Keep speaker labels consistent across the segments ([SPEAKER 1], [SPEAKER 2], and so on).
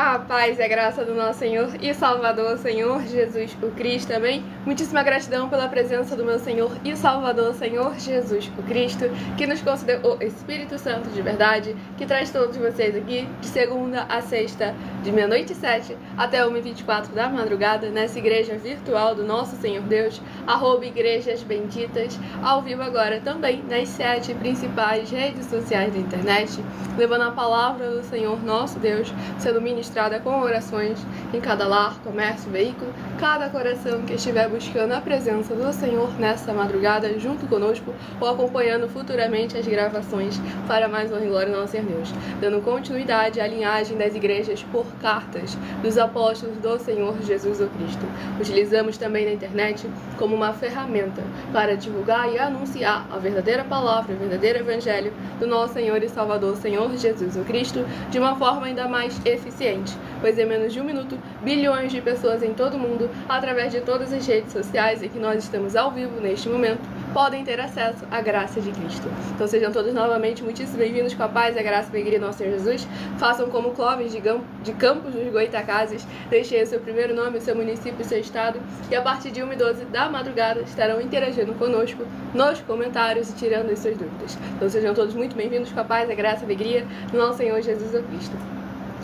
[SPEAKER 1] A paz e a graça do nosso Senhor e Salvador, Senhor Jesus o Cristo, amém? Muitíssima gratidão pela presença do meu Senhor e Salvador, Senhor Jesus o Cristo, que nos concedeu o Espírito Santo de verdade, que traz todos vocês aqui de segunda a sexta, de meia-noite e 7 até 1h24 da madrugada, nessa igreja virtual do nosso Senhor Deus, @igrejas benditas, ao vivo agora também nas 7 principais redes sociais da internet, levando a palavra do Senhor nosso Deus, sendo ministrada com orações em cada lar, comércio, veículo, cada coração que estiver buscando a presença do Senhor nessa madrugada junto conosco ou acompanhando futuramente as gravações para mais honra e glória ao nosso Senhor Deus, dando continuidade à linhagem das igrejas por cartas dos apóstolos do Senhor Jesus o Cristo. Utilizamos também na internet como uma ferramenta para divulgar e anunciar a verdadeira palavra, o verdadeiro evangelho do nosso Senhor e Salvador, Senhor Jesus o Cristo, de uma forma ainda mais eficiente, pois em menos de um minuto, bilhões de pessoas em todo o mundo, através de todas as redes sociais em que nós estamos ao vivo neste momento, podem ter acesso à graça de Cristo. Então sejam todos novamente muitíssimo bem-vindos com a paz e a graça e a alegria do nosso Senhor Jesus. Façam como Clóvis de Campos dos Goitacazes, deixem o seu primeiro nome, o seu município e o seu estado, e a partir de 1h12 da madrugada estarão interagindo conosco nos comentários e tirando as suas dúvidas. Então sejam todos muito bem-vindos com a paz, a graça e a alegria do nosso Senhor Jesus o Cristo.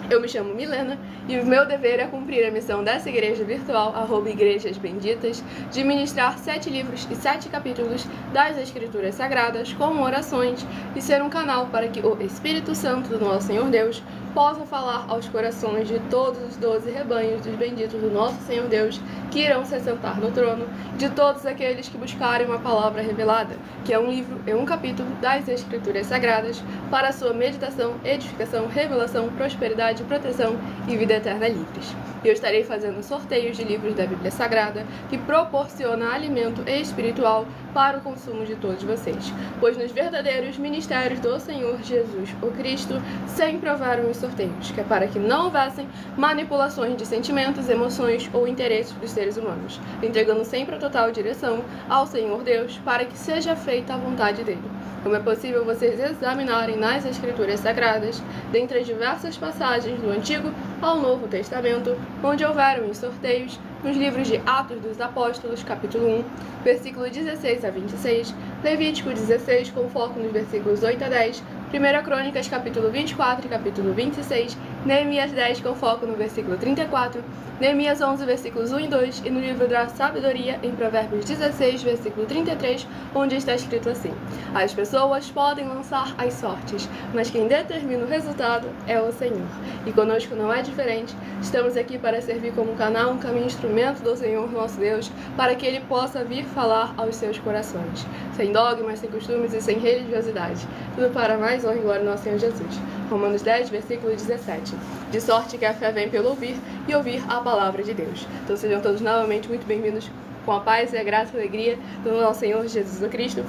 [SPEAKER 1] Eu me chamo Milena e o meu dever é cumprir a missão dessa igreja virtual, @igrejas benditas, de ministrar 7 livros e 7 capítulos das Escrituras Sagradas com orações e ser um canal para que o Espírito Santo do nosso Senhor Deus possa falar aos corações de todos os 12 rebanhos dos benditos do nosso Senhor Deus que irão se sentar no trono, de todos aqueles que buscarem uma palavra revelada, que é um livro e um capítulo das Escrituras Sagradas, para a sua meditação, edificação, revelação, prosperidade, proteção e vida eterna livres. Eu estarei fazendo sorteios de livros da Bíblia Sagrada que proporciona alimento espiritual para o consumo de todos vocês, pois nos verdadeiros ministérios do Senhor Jesus o Cristo sempre houveram os sorteios, que é para que não houvessem manipulações de sentimentos, emoções ou interesses dos seres humanos, entregando sempre a total direção ao Senhor Deus para que seja feita a vontade dele. Como é possível vocês examinarem nas Escrituras Sagradas, dentre as diversas passagens do Antigo ao Novo Testamento, onde houveram os sorteios, nos livros de Atos dos Apóstolos, capítulo 1, versículo 16 a 26, Levítico 16, com foco nos versículos 8 a 10, 1 Crônicas, capítulo 24 e capítulo 26, Neemias 10, com foco no versículo 34, Neemias 11, versículos 1 e 2, e no livro da Sabedoria, em Provérbios 16, versículo 33, onde está escrito assim: as pessoas podem lançar as sortes, mas quem determina o resultado é o Senhor. E conosco não é diferente, estamos aqui para servir como canal, um caminho, instrumento do Senhor nosso Deus, para que Ele possa vir falar aos seus corações, sem dogmas, sem costumes e sem religiosidade, tudo para mais honra e glória do nosso Senhor Jesus. Romanos 10, versículo 17. De sorte que a fé vem pelo ouvir, e ouvir a palavra de Deus. Então sejam todos novamente muito bem-vindos com a paz e a graça e a alegria do nosso Senhor Jesus Cristo.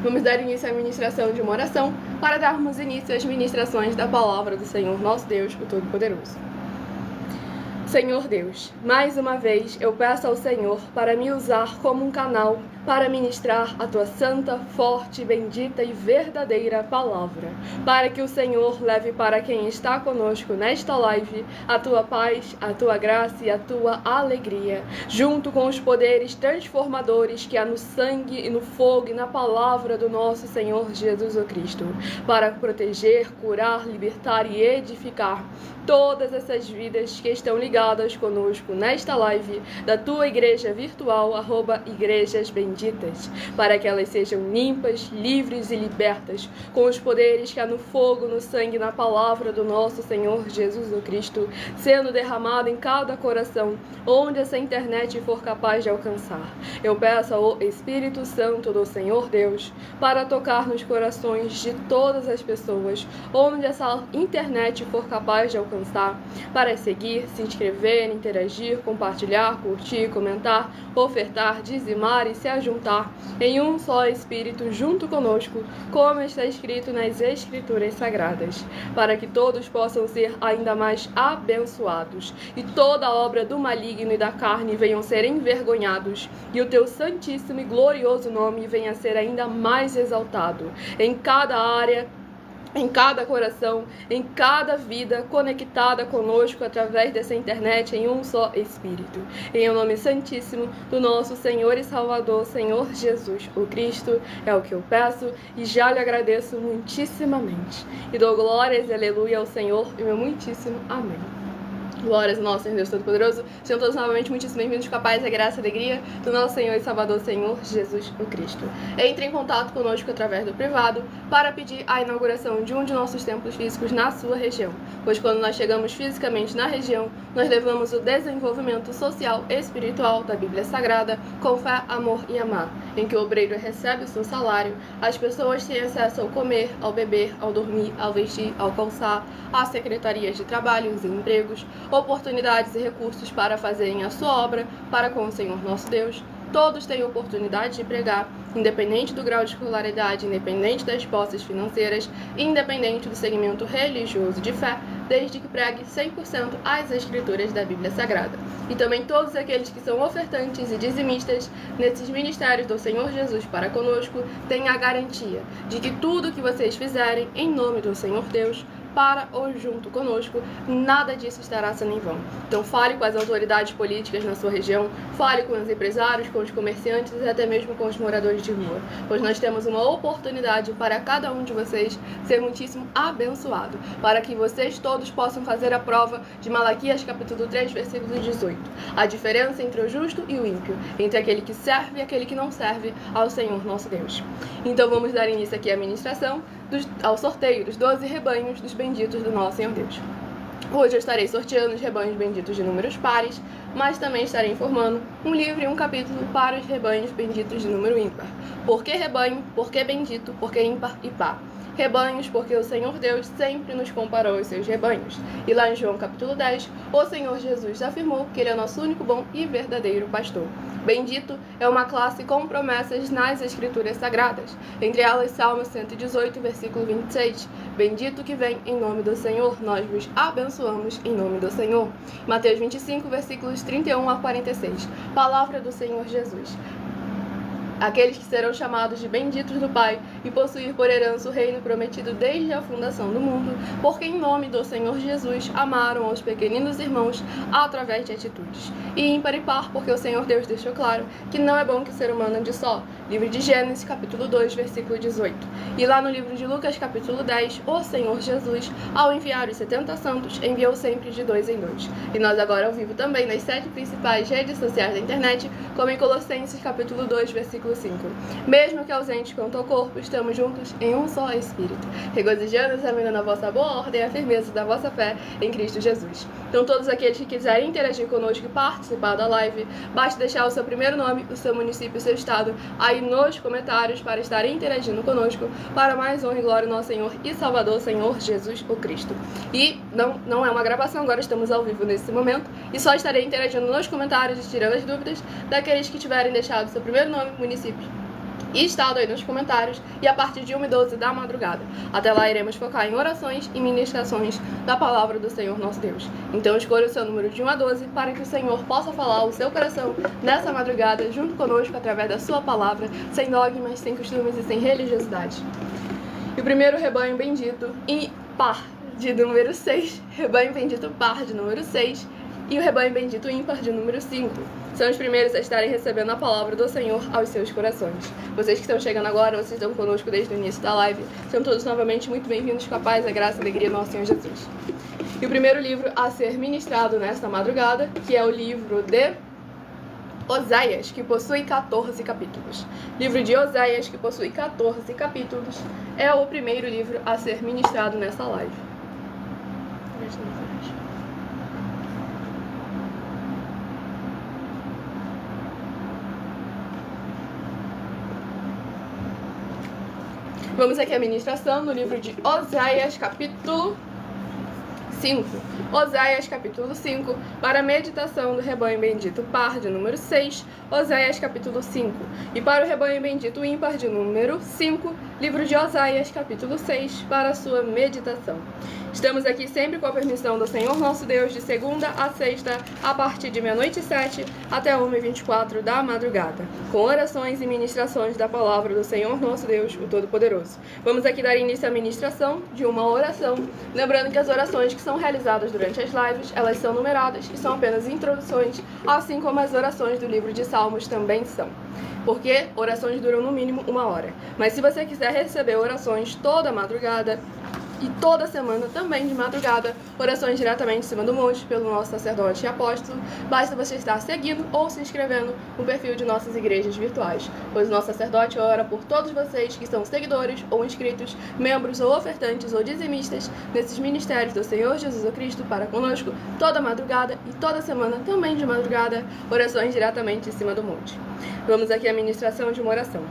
[SPEAKER 1] Vamos dar início à ministração de uma oração para darmos início às ministrações da palavra do Senhor nosso Deus, o Todo-Poderoso. Senhor Deus, mais uma vez eu peço ao Senhor para me usar como um canal para ministrar a Tua santa, forte, bendita e verdadeira palavra, para que o Senhor leve para quem está conosco nesta live a Tua paz, a Tua graça e a Tua alegria, junto com os poderes transformadores que há no sangue e no fogo e na palavra do nosso Senhor Jesus o Cristo, para proteger, curar, libertar e edificar todas essas vidas que estão ligadas conosco nesta live da Tua igreja virtual, @igrejas benditas, para que elas sejam limpas, livres e libertas, com os poderes que há no fogo, no sangue e na palavra do nosso Senhor Jesus o Cristo, sendo derramado em cada coração, onde essa internet for capaz de alcançar. Eu peço ao Espírito Santo do Senhor Deus, para tocar nos corações de todas as pessoas, onde essa internet for capaz de alcançar, para seguir, se inscrever, interagir, compartilhar, curtir, comentar, ofertar, dizimar e se ajuntar em um só Espírito junto conosco, como está escrito nas Escrituras Sagradas, para que todos possam ser ainda mais abençoados e toda obra do maligno e da carne venham ser envergonhados e o Teu santíssimo e glorioso nome venha a ser ainda mais exaltado em cada área em cada coração, em cada vida conectada conosco através dessa internet em um só Espírito. Em o nome santíssimo do nosso Senhor e Salvador, Senhor Jesus, o Cristo, é o que eu peço e já lhe agradeço muitíssimamente. E dou glórias e aleluia ao Senhor e meu muitíssimo amém. Glórias ao nosso Senhor Deus Todo-Poderoso. Sejam todos novamente muitíssimo bem-vindos com a paz, a graça e a alegria do nosso Senhor e Salvador, Senhor Jesus o Cristo. Entre em contato conosco através do privado para pedir a inauguração de um de nossos templos físicos na sua região, pois quando nós chegamos fisicamente na região, nós levamos o desenvolvimento social e espiritual da Bíblia Sagrada com fé, amor e amar, em que o obreiro recebe o seu salário, as pessoas têm acesso ao comer, ao beber, ao dormir, ao vestir, ao calçar, às secretarias de trabalhos e empregos, oportunidades e recursos para fazerem a sua obra para com o Senhor nosso Deus. Todos têm oportunidade de pregar, independente do grau de escolaridade, independente das posses financeiras, independente do segmento religioso de fé, desde que pregue 100% as escrituras da Bíblia Sagrada. E também todos aqueles que são ofertantes e dizimistas nesses ministérios do Senhor Jesus para conosco têm a garantia de que tudo que vocês fizerem em nome do Senhor Deus, para ou junto conosco, nada disso estará sendo em vão. Então fale com as autoridades políticas na sua região, fale com os empresários, com os comerciantes e até mesmo com os moradores de rua, pois nós temos uma oportunidade para cada um de vocês ser muitíssimo abençoado, para que vocês todos possam fazer a prova de Malaquias capítulo 3, versículo 18. A diferença entre o justo e o ímpio, entre aquele que serve e aquele que não serve ao Senhor nosso Deus. Então vamos dar início aqui à ministração, ao sorteio dos 12 rebanhos dos benditos do nosso Senhor Deus. Hoje eu estarei sorteando os rebanhos benditos de números pares, mas também estarei informando um livro e um capítulo para os rebanhos benditos de número ímpar. Por que rebanho? Por que bendito? Por que ímpar e par? Rebanhos, porque o Senhor Deus sempre nos comparou aos seus rebanhos. E lá em João capítulo 10, o Senhor Jesus afirmou que Ele é nosso único bom e verdadeiro pastor. Bendito é uma classe com promessas nas Escrituras Sagradas, entre elas Salmo 118, versículo 26. Bendito que vem em nome do Senhor, nós vos abençoamos em nome do Senhor. Mateus 25, versículos 31 a 46. Palavra do Senhor Jesus. Aqueles que serão chamados de benditos do Pai e possuir por herança o reino prometido desde a fundação do mundo, porque em nome do Senhor Jesus amaram aos pequeninos irmãos através de atitudes. E ímpar e par, porque o Senhor Deus deixou claro que não é bom que o ser humano ande só. Livro de Gênesis, capítulo 2, versículo 18. E lá no livro de Lucas, capítulo 10, o Senhor Jesus, ao enviar os 70 santos, enviou sempre de 2 em 2. E nós agora ao vivo também nas 7 principais redes sociais da internet, como em Colossenses, capítulo 2, versículo 5. Mesmo que ausentes quanto ao corpo, estamos juntos em um só Espírito, regozijando e examinando a vossa boa ordem e a firmeza da vossa fé em Cristo Jesus. Então todos aqueles que quiserem interagir conosco e participar da live, basta deixar o seu primeiro nome, o seu município e o seu estado aí nos comentários para estarem interagindo conosco para mais honra e glória ao nosso Senhor e Salvador, Senhor Jesus o Cristo. E não é uma gravação, agora estamos ao vivo nesse momento e só estarei interagindo nos comentários e tirando as dúvidas daqueles que tiverem deixado seu primeiro nome, município e estado aí nos comentários, e a partir de 1h12 da madrugada. Até lá iremos focar em orações e ministrações da palavra do Senhor nosso Deus. Então escolha o seu número de 1 a 12 para que o Senhor possa falar ao seu coração nessa madrugada junto conosco através da sua palavra, sem dogmas, sem costumes e sem religiosidade. E o primeiro rebanho bendito e par de número 6, rebanho bendito par de número 6 e o rebanho bendito ímpar de número 5. São os primeiros a estarem recebendo a palavra do Senhor aos seus corações. Vocês que estão chegando agora, vocês estão conosco desde o início da live, são todos novamente muito bem-vindos com a paz, a graça e a alegria do nosso Senhor Jesus. E o primeiro livro a ser ministrado nesta madrugada, que é o livro de Oséias, que possui 14 capítulos. Livro de Oséias, que possui 14 capítulos, é o primeiro livro a ser ministrado nessa live. Vamos aqui à ministração no livro de Oséias, capítulo 5. Oséias capítulo 5, para a meditação do rebanho bendito par de número 6, Oséias capítulo 5. E para o rebanho bendito ímpar de número 5, livro de Oséias capítulo 6, para a sua meditação. Estamos aqui sempre com a permissão do Senhor nosso Deus, de segunda a sexta, a partir de 00h07 até 1h24 da madrugada, com orações e ministrações da palavra do Senhor nosso Deus, o Todo-Poderoso. Vamos aqui dar início à ministração de uma oração, lembrando que as orações que são realizadas durante as lives, elas são numeradas e são apenas introduções, assim como as orações do livro de Salmos também são. Porque orações duram no mínimo 1 hora. Mas se você quiser receber orações toda madrugada, e toda semana, também de madrugada, orações diretamente em cima do monte pelo nosso sacerdote e apóstolo, basta você estar seguindo ou se inscrevendo no perfil de nossas igrejas virtuais, pois o nosso sacerdote ora por todos vocês que são seguidores ou inscritos, membros ou ofertantes ou dizimistas nesses ministérios do Senhor Jesus Cristo para conosco toda madrugada e toda semana, também de madrugada, orações diretamente em cima do monte. Vamos aqui à ministração de uma oração.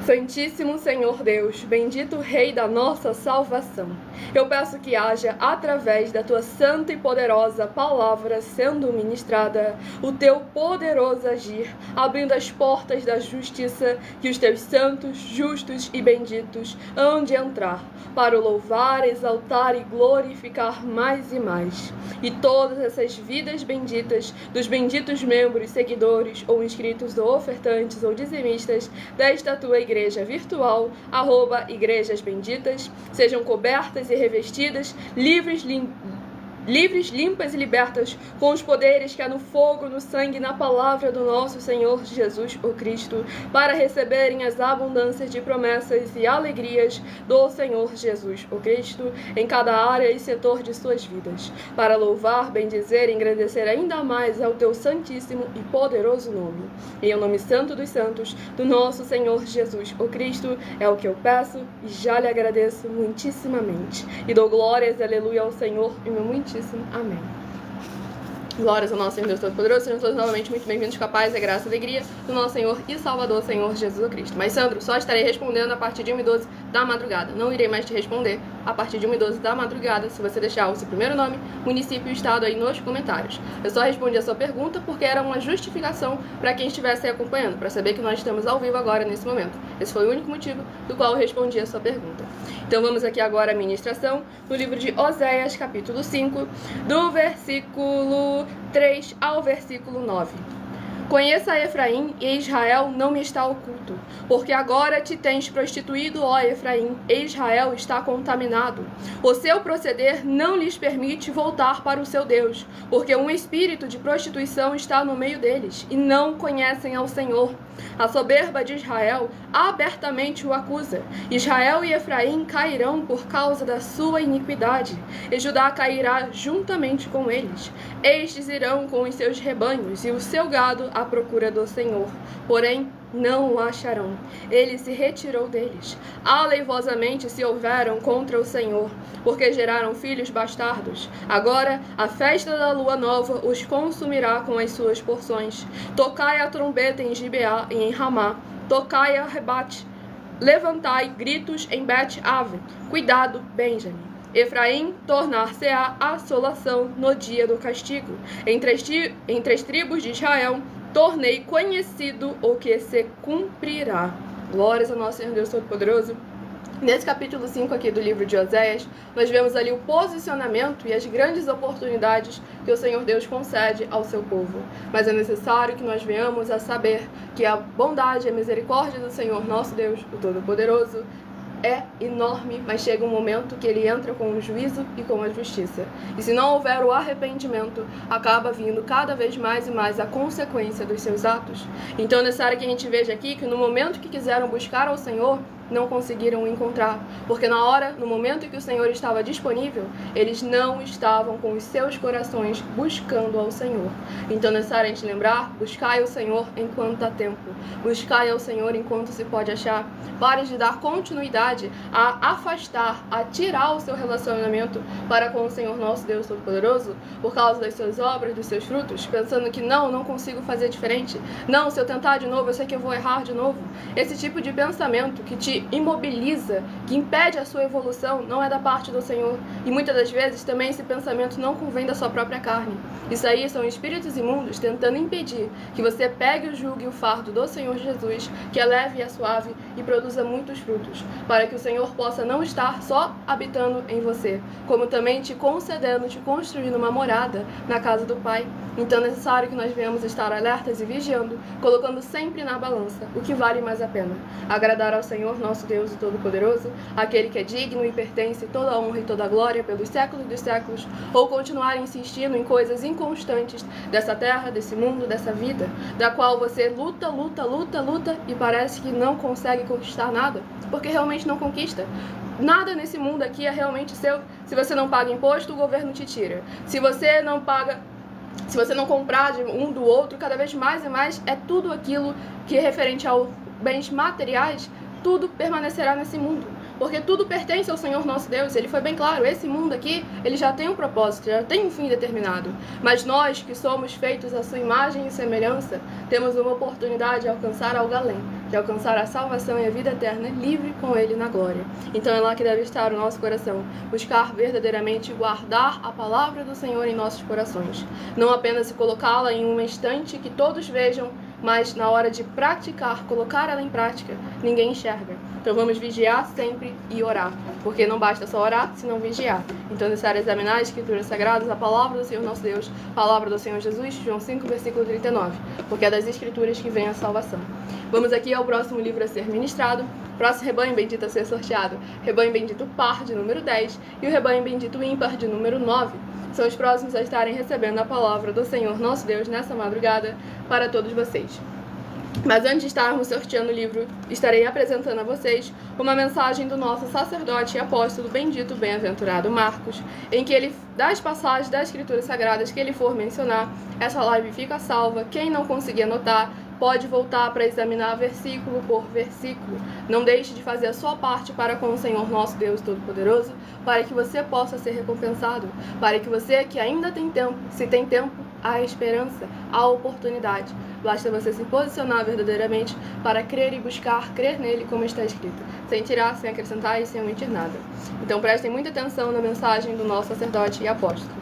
[SPEAKER 1] Santíssimo Senhor Deus, bendito Rei da nossa salvação, eu peço que haja, através da tua santa e poderosa palavra sendo ministrada, o teu poderoso agir, abrindo as portas da justiça, que os teus santos, justos e benditos hão de entrar, para o louvar, exaltar e glorificar mais e mais. E todas essas vidas benditas, dos benditos membros, seguidores ou inscritos ou ofertantes ou dizimistas desta tua igreja virtual, @igrejas benditas, sejam cobertas e revestidas, livres, limpas e libertas, com os poderes que há no fogo, no sangue e na palavra do nosso Senhor Jesus o Cristo, para receberem as abundâncias de promessas e alegrias do Senhor Jesus o Cristo em cada área e setor de suas vidas, para louvar, bendizer e engrandecer ainda mais ao teu santíssimo e poderoso nome. Em o nome santo dos santos, do nosso Senhor Jesus o Cristo, é o que eu peço e já lhe agradeço muitíssimamente. E dou glórias, aleluia, ao Senhor e meu muitíssimo amém. Glórias ao nosso Senhor Deus Todo-Poderoso, sejam todos novamente muito bem-vindos com a paz, a graça e a alegria do nosso Senhor e Salvador, Senhor Jesus Cristo. Mas, Sandro, só estarei respondendo a partir de 1h12 da madrugada. Não irei mais te responder a partir de 1h12 da madrugada, se você deixar o seu primeiro nome, município e estado aí nos comentários. Eu só respondi a sua pergunta porque era uma justificação para quem estivesse aí acompanhando, para saber que nós estamos ao vivo agora, nesse momento. Esse foi o único motivo do qual eu respondi a sua pergunta. Então vamos aqui agora à ministração no livro de Oséias, capítulo 5, do versículo 3 ao versículo 9. Conheça Efraim, e Israel não me está oculto, porque agora te tens prostituído, ó Efraim, e Israel está contaminado. O seu proceder não lhes permite voltar para o seu Deus, porque um espírito de prostituição está no meio deles, e não conhecem ao Senhor. A soberba de Israel abertamente o acusa. Israel e Efraim cairão por causa da sua iniquidade, e Judá cairá juntamente com eles. Estes irão com os seus rebanhos e o seu gado à procura do Senhor, porém não o acharão. Ele se retirou deles. Aleivosamente se houveram contra o Senhor, porque geraram filhos bastardos. Agora a festa da lua nova os consumirá com as suas porções. Tocai a trombeta em Gibeá e em Ramá. Tocai a rebate. Levantai gritos em Bet-Aven. Cuidado, Benjamim. Efraim tornar-se-á assolação no dia do castigo. Entre as tribos de Israel tornei conhecido o que se cumprirá. Glórias ao nosso Senhor Deus Todo-Poderoso. Nesse capítulo 5 aqui do livro de Oséias, nós vemos ali o posicionamento e as grandes oportunidades que o Senhor Deus concede ao seu povo. Mas é necessário que nós venhamos a saber que a bondade e a misericórdia do Senhor nosso Deus, o Todo-Poderoso, é enorme, mas chega um momento que ele entra com o juízo e com a justiça. E se não houver o arrependimento, acaba vindo cada vez mais e mais a consequência dos seus atos. Então é necessário que a gente veja aqui que no momento que quiseram buscar ao Senhor, não conseguiram encontrar, porque no momento em que o Senhor estava disponível, eles não estavam com os seus corações buscando ao Senhor. Então é necessário a gente lembrar, buscai o Senhor enquanto há tempo, buscai ao Senhor enquanto se pode achar. Pare de dar continuidade a afastar, a tirar o seu relacionamento para com o Senhor nosso Deus Todo-Poderoso, por causa das suas obras, dos seus frutos, pensando que não consigo fazer diferente, não, se eu tentar de novo, eu sei que eu vou errar de novo. Esse tipo de pensamento que te te imobiliza, que impede a sua evolução, não é da parte do Senhor. E muitas das vezes também esse pensamento não convém da sua própria carne. Isso aí são espíritos imundos tentando impedir que você pegue o jugo e o fardo do Senhor Jesus, que é leve e é suave e produza muitos frutos, para que o Senhor possa não estar só habitando em você, como também te concedendo, te construindo uma morada na casa do Pai. Então é necessário que nós venhamos estar alertas e vigiando, colocando sempre na balança o que vale mais a pena. Agradar ao Senhor, nosso Deus e Todo-Poderoso, aquele que é digno e pertence toda a honra e toda a glória pelos séculos dos séculos, ou continuar insistindo em coisas inconstantes dessa terra, desse mundo, dessa vida, da qual você luta e parece que não consegue conquistar nada, porque realmente não conquista. Nada nesse mundo aqui é realmente seu. Se você não paga imposto, o governo te tira. Se você não comprar de um do outro, cada vez mais e mais, é tudo aquilo que é referente aos bens materiais, tudo permanecerá nesse mundo. Porque tudo pertence ao Senhor nosso Deus. Ele foi bem claro, esse mundo aqui, ele já tem um propósito, já tem um fim determinado. Mas nós, que somos feitos à sua imagem e semelhança, temos uma oportunidade de alcançar algo além, de alcançar a salvação e a vida eterna, livre com Ele na glória. Então é lá que deve estar o nosso coração, buscar verdadeiramente guardar a palavra do Senhor em nossos corações. Não apenas se colocá-la em um instante que todos vejam, mas na hora de praticar, colocar ela em prática, ninguém enxerga. Então vamos vigiar sempre e orar, porque não basta só orar, se não vigiar. Então é necessário examinar as Escrituras Sagradas, a palavra do Senhor nosso Deus, a palavra do Senhor Jesus, João 5, versículo 39, porque é das Escrituras que vem a salvação. Vamos aqui ao próximo livro a ser ministrado, próximo rebanho bendito a ser sorteado, rebanho bendito par de número 10 e o rebanho bendito ímpar de número 9. São os próximos a estarem recebendo a palavra do Senhor nosso Deus nessa madrugada para todos vocês. Mas antes de estarmos sorteando o livro, estarei apresentando a vocês uma mensagem do nosso sacerdote e apóstolo bendito, bem-aventurado Marcos, em que ele, das passagens das Escrituras Sagradas que ele for mencionar, essa live fica salva. Quem não conseguir anotar, pode voltar para examinar versículo por versículo. Não deixe de fazer a sua parte para com o Senhor nosso Deus Todo-Poderoso, para que você possa ser recompensado, para que você que ainda tem tempo, se tem tempo, há esperança, há oportunidade. Basta você se posicionar verdadeiramente para crer e buscar, crer nele como está escrito, sem tirar, sem acrescentar e sem omitir nada. Então prestem muita atenção na mensagem do nosso sacerdote e apóstolo.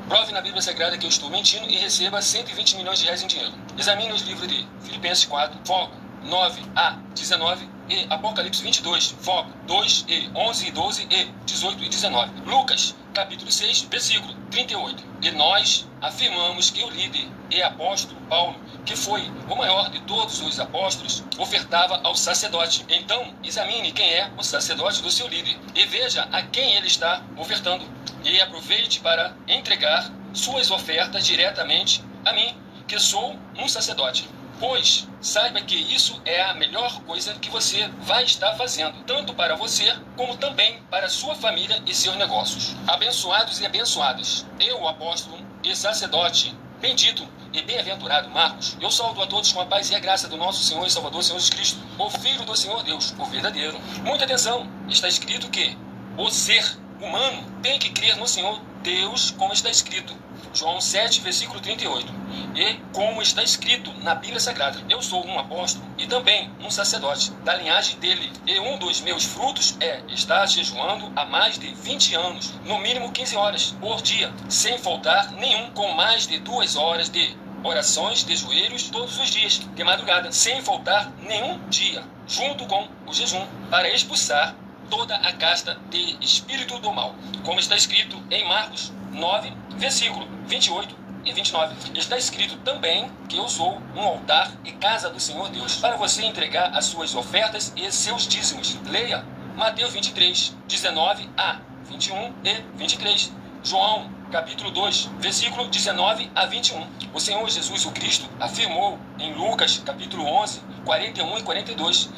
[SPEAKER 2] Prove na Bíblia Sagrada que eu estou mentindo e receba 120 milhões de reais em dinheiro. Examine os livros de Filipenses 4, foco 9 a 19 e Apocalipse 22, foco 2 e 11 e 12 e 18 e 19. Lucas, capítulo 6, versículo 38. E nós afirmamos que o líder e apóstolo Paulo, que foi o maior de todos os apóstolos, ofertava ao sacerdote. Então, examine quem é o sacerdote do seu líder e veja a quem ele está ofertando. E aproveite para entregar suas ofertas diretamente a mim, que sou um sacerdote. Pois saiba que isso é a melhor coisa que você vai estar fazendo, tanto para você, como também para sua família e seus negócios. Abençoados e abençoadas, eu, o apóstolo e sacerdote, bendito e bem-aventurado Marcos, eu saúdo a todos com a paz e a graça do nosso Senhor e Salvador, Senhor Jesus Cristo, o Filho do Senhor Deus, o verdadeiro. Muita atenção, está escrito que o ser humano tem que crer no Senhor Deus, como está escrito. João 7, versículo 38. E como está escrito na Bíblia Sagrada, eu sou um apóstolo e também um sacerdote da linhagem dele. E um dos meus frutos é estar jejuando há mais de 20 anos, no mínimo 15 horas por dia, sem faltar nenhum, com mais de 2 horas de orações de joelhos todos os dias, de madrugada, sem faltar nenhum dia, junto com o jejum, para expulsar toda a casta de espírito do mal, como está escrito em Marcos 9, versículo 28 e 29. Está escrito também que eu sou um altar e casa do Senhor Deus, para você entregar as suas ofertas e seus dízimos. Leia Mateus 23, 19 a 21 e 23. João, capítulo 2, versículo 19 a 21. O Senhor Jesus, o Cristo, afirmou em Lucas, capítulo 11, 41 e 42,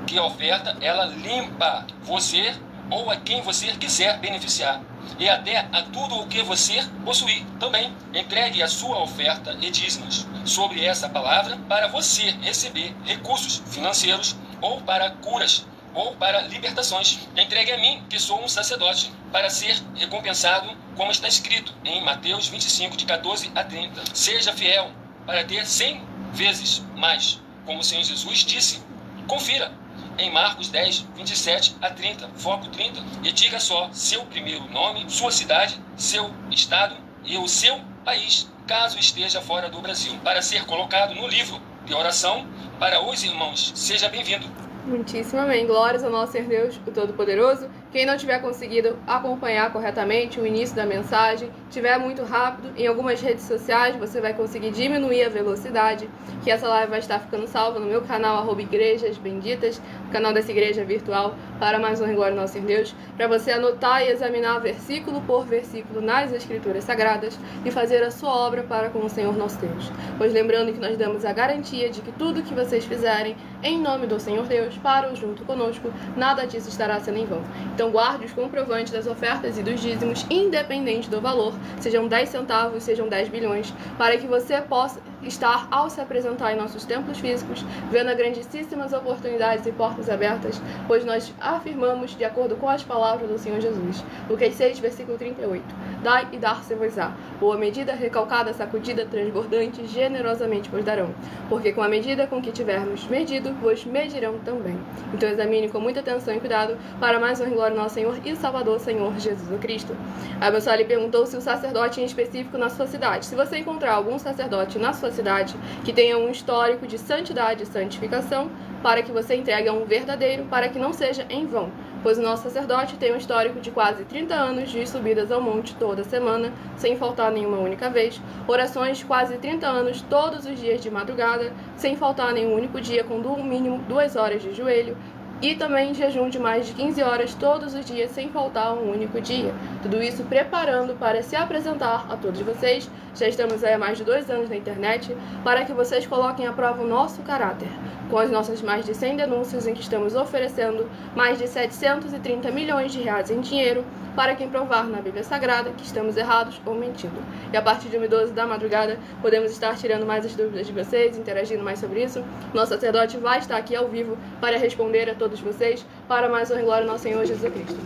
[SPEAKER 2] que a oferta, ela limpa você ou a quem você quiser beneficiar, e até a tudo o que você possuir também. Entregue a sua oferta e dízimos sobre essa palavra para você receber recursos financeiros, ou para curas, ou para libertações. Entregue a mim, que sou um sacerdote, para ser recompensado, como está escrito em Mateus 25, de 14 a 30. Seja fiel para ter 100 vezes mais, como o Senhor Jesus disse Confira em Marcos 10, 27 a 30, foco 30, e diga só seu primeiro nome, sua cidade, seu estado e o seu país, caso esteja fora do Brasil, para ser colocado no livro de oração para os irmãos. Seja bem-vindo.
[SPEAKER 1] Muitíssimo amém. Glórias ao nosso Senhor Deus, o Todo-Poderoso. Quem não tiver conseguido acompanhar corretamente o início da mensagem, tiver muito rápido, em algumas redes sociais você vai conseguir diminuir a velocidade, que essa live vai estar ficando salva no meu canal, @Igrejas Benditas, o canal dessa igreja virtual, para mais honra e glória ao nosso Senhor Deus, para você anotar e examinar versículo por versículo nas Escrituras Sagradas e fazer a sua obra para com o Senhor nosso Deus. Pois lembrando que nós damos a garantia de que tudo que vocês fizerem em nome do Senhor Deus, para o junto conosco, nada disso estará sendo em vão. Então guarde os comprovantes das ofertas e dos dízimos, independente do valor, sejam 10 centavos, sejam 10 bilhões, para que você possa estar, ao se apresentar em nossos templos físicos, vendo grandíssimas oportunidades e portas abertas, pois nós afirmamos, de acordo com as palavras do Senhor Jesus, Lucas 6, versículo 38, dai e dar-se-vos-á, boa medida, recalcada, sacudida, transbordante, generosamente vos darão, porque com a medida com que tivermos medido, vos medirão também. Então examine com muita atenção e cuidado, para mais honra e glória ao nosso Senhor e Salvador, Senhor Jesus Cristo. A pessoa lhe perguntou se o sacerdote em específico na sua cidade. Se você encontrar algum sacerdote na sua cidade que tenha um histórico de santidade e santificação, para que você entregue a um verdadeiro, para que não seja em vão, pois o nosso sacerdote tem um histórico de quase 30 anos de subidas ao monte toda semana, sem faltar nenhuma única vez, orações de quase 30 anos todos os dias de madrugada, sem faltar nenhum único dia, com no mínimo 2 horas de joelho, e também jejum de mais de 15 horas todos os dias, sem faltar um único dia. Tudo isso preparando para se apresentar a todos vocês. Já estamos aí há mais de 2 anos na internet, para que vocês coloquem à prova o nosso caráter, com as nossas mais de 100 denúncias em que estamos oferecendo mais de 730 milhões de reais em dinheiro para quem provar na Bíblia Sagrada que estamos errados ou mentindo. E a partir de 1h12 da madrugada, podemos estar tirando mais as dúvidas de vocês, interagindo mais sobre isso. Nosso sacerdote vai estar aqui ao vivo para responder a todos vocês, para mais honra e glória ao nosso Senhor Jesus Cristo.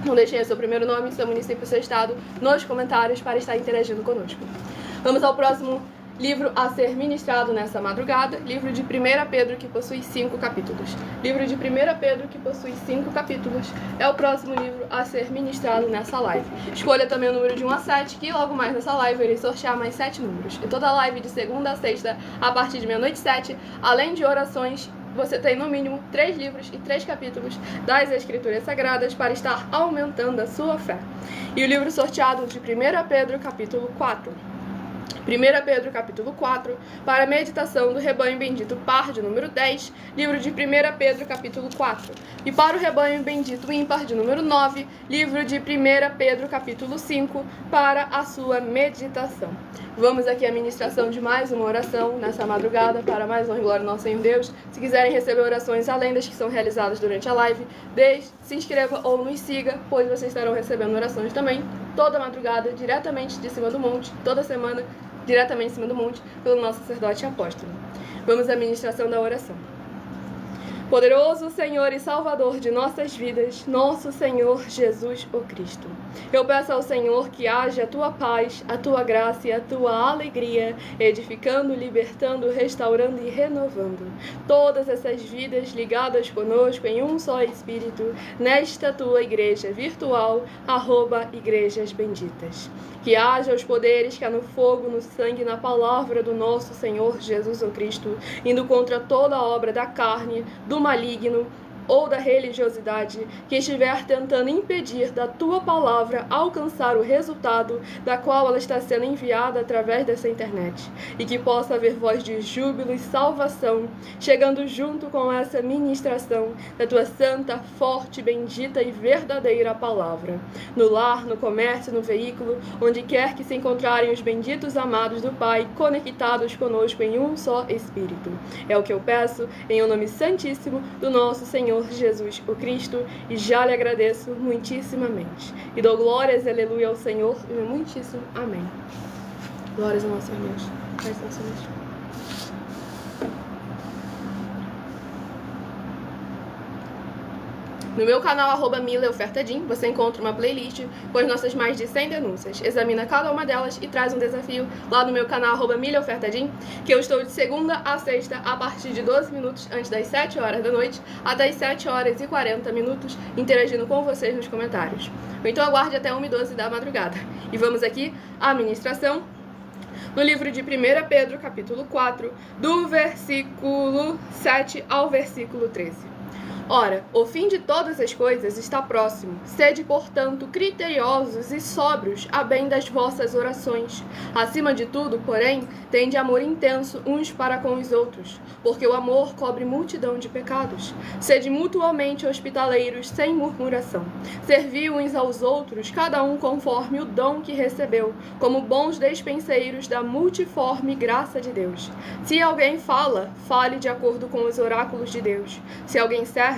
[SPEAKER 1] Não deixem o seu primeiro nome, seu município, seu estado nos comentários para estar interagindo conosco. Vamos ao próximo livro a ser ministrado nessa madrugada, livro de 1 Pedro, que possui 5 capítulos. Livro de 1 Pedro, que possui 5 capítulos, é o próximo livro a ser ministrado nessa live. Escolha também o número de 1 a 7, que logo mais nessa live eu irei sortear mais 7 números. E toda live de segunda a sexta, a partir de meia-noite 7, além de orações, você tem no mínimo 3 livros e 3 capítulos das Escrituras Sagradas para estar aumentando a sua fé. E o livro sorteado de 1 Pedro, capítulo 4. 1 Pedro, capítulo 4, para a meditação do rebanho bendito par de número 10, livro de 1 Pedro, capítulo 4. E para o rebanho bendito ímpar de número 9, livro de 1 Pedro, capítulo 5, para a sua meditação. Vamos aqui à ministração de mais uma oração nessa madrugada, para mais honra e glória ao nosso Senhor Deus. Se quiserem receber orações além das que são realizadas durante a live, se inscreva ou nos siga, pois vocês estarão recebendo orações também, toda madrugada, diretamente de cima do monte, toda semana, diretamente em cima do monte, pelo nosso sacerdote e apóstolo. Vamos à ministração da oração. Poderoso Senhor e Salvador de nossas vidas, nosso Senhor Jesus o Cristo. Eu peço ao Senhor que haja a tua paz, a tua graça e a tua alegria, edificando, libertando, restaurando e renovando todas essas vidas ligadas conosco em um só Espírito, nesta tua igreja virtual, @Igrejas Benditas. Que haja os poderes que há no fogo, no sangue, na palavra do nosso Senhor Jesus o Cristo, indo contra toda a obra da carne, do maligno ou da religiosidade que estiver tentando impedir da tua palavra alcançar o resultado da qual ela está sendo enviada através dessa internet, e que possa haver voz de júbilo e salvação chegando junto com essa ministração da tua santa, forte, bendita e verdadeira palavra, no lar, no comércio, no veículo, onde quer que se encontrarem os benditos amados do Pai, conectados conosco em um só Espírito. É o que eu peço em o nome santíssimo do nosso Senhor Jesus o Cristo, e já lhe agradeço muitíssimamente. E dou glórias e aleluia ao Senhor, e muitíssimo amém. Glórias ao nosso Senhor. No meu canal @milaofertadim, você encontra uma playlist com as nossas mais de 100 denúncias. Examina cada uma delas e traz um desafio lá no meu canal @milaofertadim, que eu estou de segunda a sexta a partir de 12 minutos antes das 7 horas da noite até as 7 horas e 40 minutos interagindo com vocês nos comentários. Então aguarde até 1h12 da madrugada. E vamos aqui à ministração no livro de 1 Pedro, capítulo 4, do versículo 7 ao versículo 13. Ora, o fim de todas as coisas está próximo. Sede, portanto, criteriosos e sóbrios a bem das vossas orações. Acima de tudo, porém, tende amor intenso uns para com os outros, porque o amor cobre multidão de pecados. Sede mutuamente hospitaleiros, sem murmuração. Servi uns aos outros, cada um conforme o dom que recebeu, como bons despenseiros da multiforme graça de Deus. Se alguém fala, fale de acordo com os oráculos de Deus. Se alguém serve,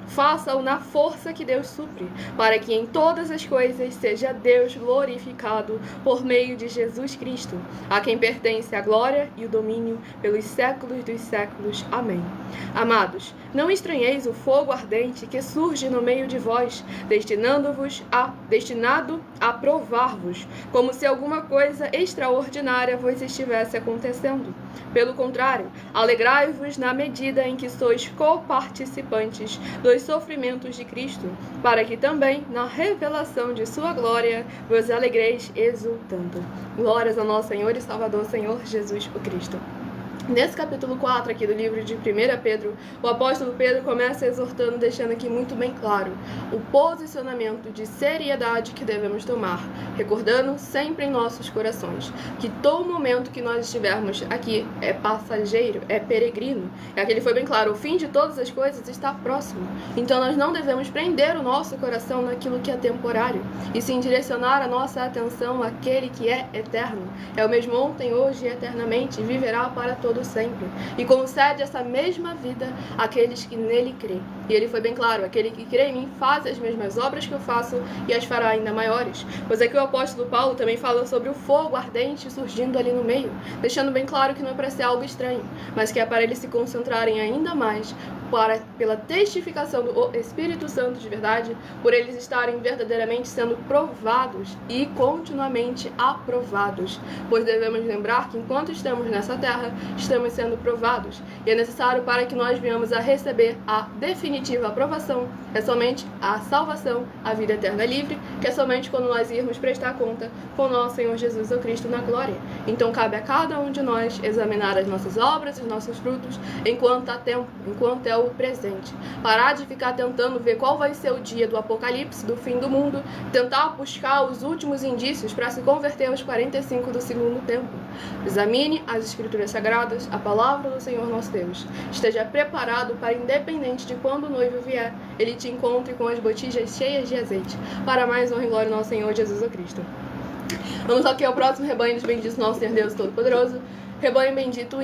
[SPEAKER 1] faça-o na força que Deus supre, para que em todas as coisas seja Deus glorificado por meio de Jesus Cristo, a quem pertence a glória e o domínio pelos séculos dos séculos. Amém. Amados, não estranheis o fogo ardente que surge no meio de vós, destinado a provar-vos, como se alguma coisa extraordinária vos estivesse acontecendo. Pelo contrário, alegrai-vos na medida em que sois coparticipantes dos sofrimentos de Cristo, para que também, na revelação de sua glória, vos alegreis exultando. Glórias ao nosso Senhor e Salvador, Senhor Jesus o Cristo. Nesse capítulo 4 aqui do livro de 1 Pedro, o apóstolo Pedro começa exortando, deixando aqui muito bem claro o posicionamento de seriedade que devemos tomar, recordando sempre em nossos corações que todo momento que nós estivermos aqui é passageiro, é peregrino. É que ele foi bem claro, o fim de todas as coisas está próximo. Então nós não devemos prender o nosso coração naquilo que é temporário, e sim direcionar a nossa atenção àquele que é eterno. É o mesmo ontem, hoje e eternamente, e viverá para todos sempre, e concede essa mesma vida àqueles que nele crêem. E ele foi bem claro, aquele que crê em mim faz as mesmas obras que eu faço e as fará ainda maiores. Pois aqui o apóstolo Paulo também fala sobre o fogo ardente surgindo ali no meio, deixando bem claro que não é para ser algo estranho, mas que é para eles se concentrarem ainda mais pela testificação do Espírito Santo de verdade, por eles estarem verdadeiramente sendo provados e continuamente aprovados, pois devemos lembrar que enquanto estamos nessa terra, estamos sendo provados, e é necessário para que nós venhamos a receber a definitiva aprovação, é somente a salvação, a vida eterna livre, que é somente quando nós irmos prestar conta com o nosso Senhor Jesus o Cristo na glória. Então cabe a cada um de nós examinar as nossas obras, os nossos frutos, enquanto há tempo, enquanto é o presente. Parar de ficar tentando ver qual vai ser o dia do apocalipse, do fim do mundo, tentar buscar os últimos indícios para se converter aos 45 do segundo tempo. Examine as escrituras sagradas, a palavra do Senhor nosso Deus. Esteja preparado para, independente de quando o noivo vier, ele te encontre com as botijas cheias de azeite. Para mais honra e glória ao nosso Senhor Jesus o Cristo. Vamos aqui ao próximo rebanho dos benditos nosso Senhor Deus Todo-Poderoso. Rebanho bendito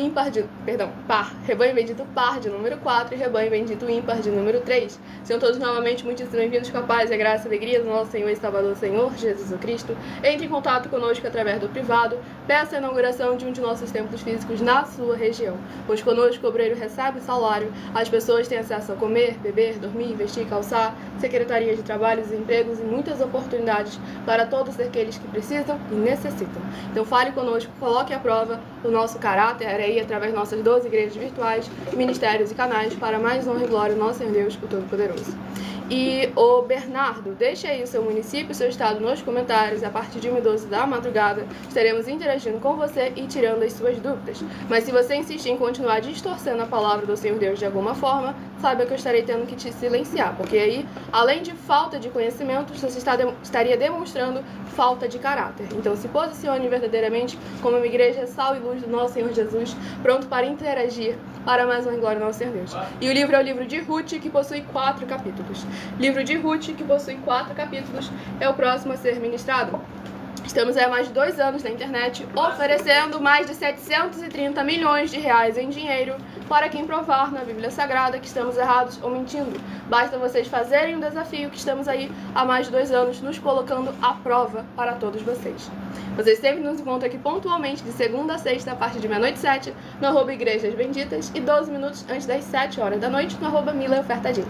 [SPEAKER 1] par. Rebanho bendito par de número 4 e rebanho bendito ímpar de número 3. Sejam todos novamente muitíssimo bem-vindos com a paz e a graça e a alegria do nosso Senhor e Salvador Senhor Jesus Cristo. Entre em contato conosco através do privado. Peça a inauguração de um de nossos templos físicos na sua região, pois conosco o obreiro recebe salário, as pessoas têm acesso a comer, beber, dormir, vestir, calçar, secretaria de trabalhos e empregos e muitas oportunidades para todos aqueles que precisam e necessitam. Então fale conosco, coloque à prova o nosso caráter aí através de nossas 12 igrejas virtuais, ministérios e canais para mais honra e glória do nosso Senhor Deus, o Todo-Poderoso. E o Bernardo, deixe aí o seu município, o seu estado nos comentários. A partir de 1h12 da madrugada estaremos interagindo com você e tirando as suas dúvidas. Mas se você insistir em continuar distorcendo a palavra do Senhor Deus de alguma forma, saiba que eu estarei tendo que te silenciar, porque aí, além de falta de conhecimento, você estaria demonstrando falta de caráter. Então se posicione verdadeiramente como uma igreja sal e luz do nosso Senhor Jesus, pronto para interagir para mais uma glória ao nosso Senhor Deus. E o livro é o livro de Ruth, que possui 4 capítulos. Livro de Ruth, que possui 4 capítulos, é o próximo a ser ministrado. Estamos há mais de 2 anos na internet, oferecendo mais de 730 milhões de reais em dinheiro para quem provar na Bíblia Sagrada que estamos errados ou mentindo. Basta vocês fazerem um desafio que estamos aí há mais de 2 anos nos colocando à prova para todos vocês. Vocês sempre nos encontram aqui pontualmente de segunda a sexta, a partir de 00h07, no @Igrejas Benditas e 12 minutos antes das 7 horas da noite no @MilaOfertaDin.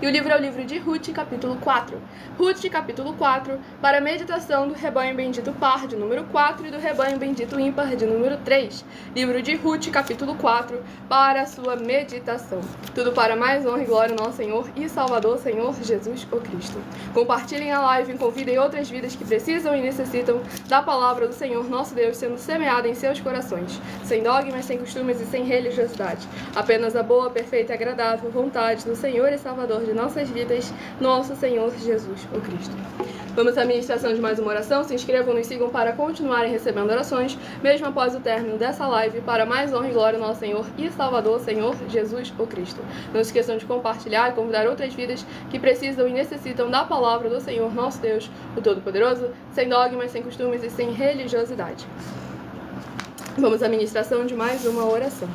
[SPEAKER 1] E o livro é o livro de Ruth, capítulo 4. Ruth, capítulo 4, para a meditação do rebanho bendito par de número 4 e do rebanho bendito ímpar de número 3. Livro de Ruth, capítulo 4, para a sua meditação. Tudo para mais honra e glória ao nosso Senhor e Salvador, Senhor Jesus o Cristo. Compartilhem a live e convidem outras vidas que precisam e necessitam da palavra do Senhor nosso Deus sendo semeada em seus corações, sem dogmas, sem costumes e sem religiosidade. Apenas a boa, perfeita e agradável vontade do Senhor e Salvador de nossas vidas, nosso Senhor Jesus o Cristo. Vamos à ministração de mais uma oração. Se inscrevam e nos sigam para continuarem recebendo orações, mesmo após o término dessa live, para mais honra e glória ao nosso Senhor e Salvador, Senhor Jesus o Cristo. Não se esqueçam de compartilhar e convidar outras vidas que precisam e necessitam da palavra do Senhor nosso Deus, o Todo-Poderoso, sem dogmas, sem costumes e sem religiosidade. Vamos à ministração de mais uma oração.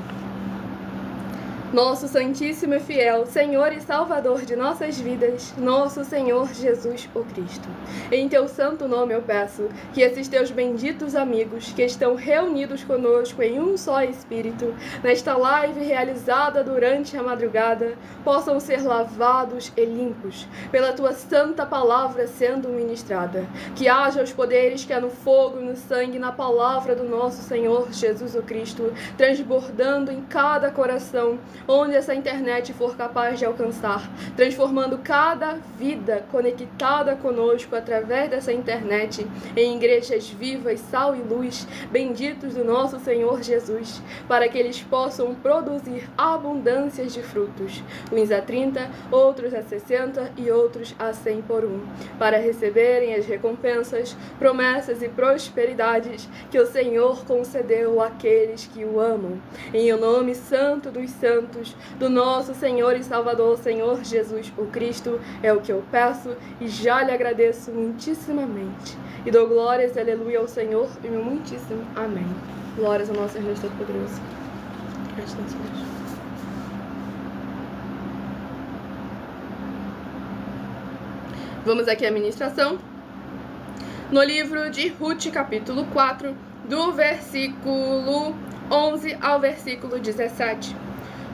[SPEAKER 1] Nosso Santíssimo e Fiel Senhor e Salvador de nossas vidas, nosso Senhor Jesus o Cristo. Em Teu santo nome eu peço que esses Teus benditos amigos que estão reunidos conosco em um só Espírito, nesta live realizada durante a madrugada, possam ser lavados e limpos pela Tua santa palavra sendo ministrada. Que haja os poderes que há no fogo, no sangue, na palavra do nosso Senhor Jesus o Cristo, transbordando em cada coração, onde essa internet for capaz de alcançar, transformando cada vida conectada conosco através dessa internet em igrejas vivas, sal e luz, benditos do nosso Senhor Jesus, para que eles possam produzir abundâncias de frutos, uns a 30, outros a 60 e outros a 100 por um, para receberem as recompensas, promessas e prosperidades que o Senhor concedeu àqueles que o amam. Em o nome santo dos santos, do nosso Senhor e Salvador, Senhor Jesus o Cristo, é o que eu peço e já lhe agradeço muitíssimamente. E dou glórias e aleluia ao Senhor e meu muitíssimo amém. Glórias ao nosso Deus Todo-Poderoso. Gratidão, Senhor. Vamos aqui à ministração. No livro de Ruth, capítulo 4, do versículo 11 ao versículo 17.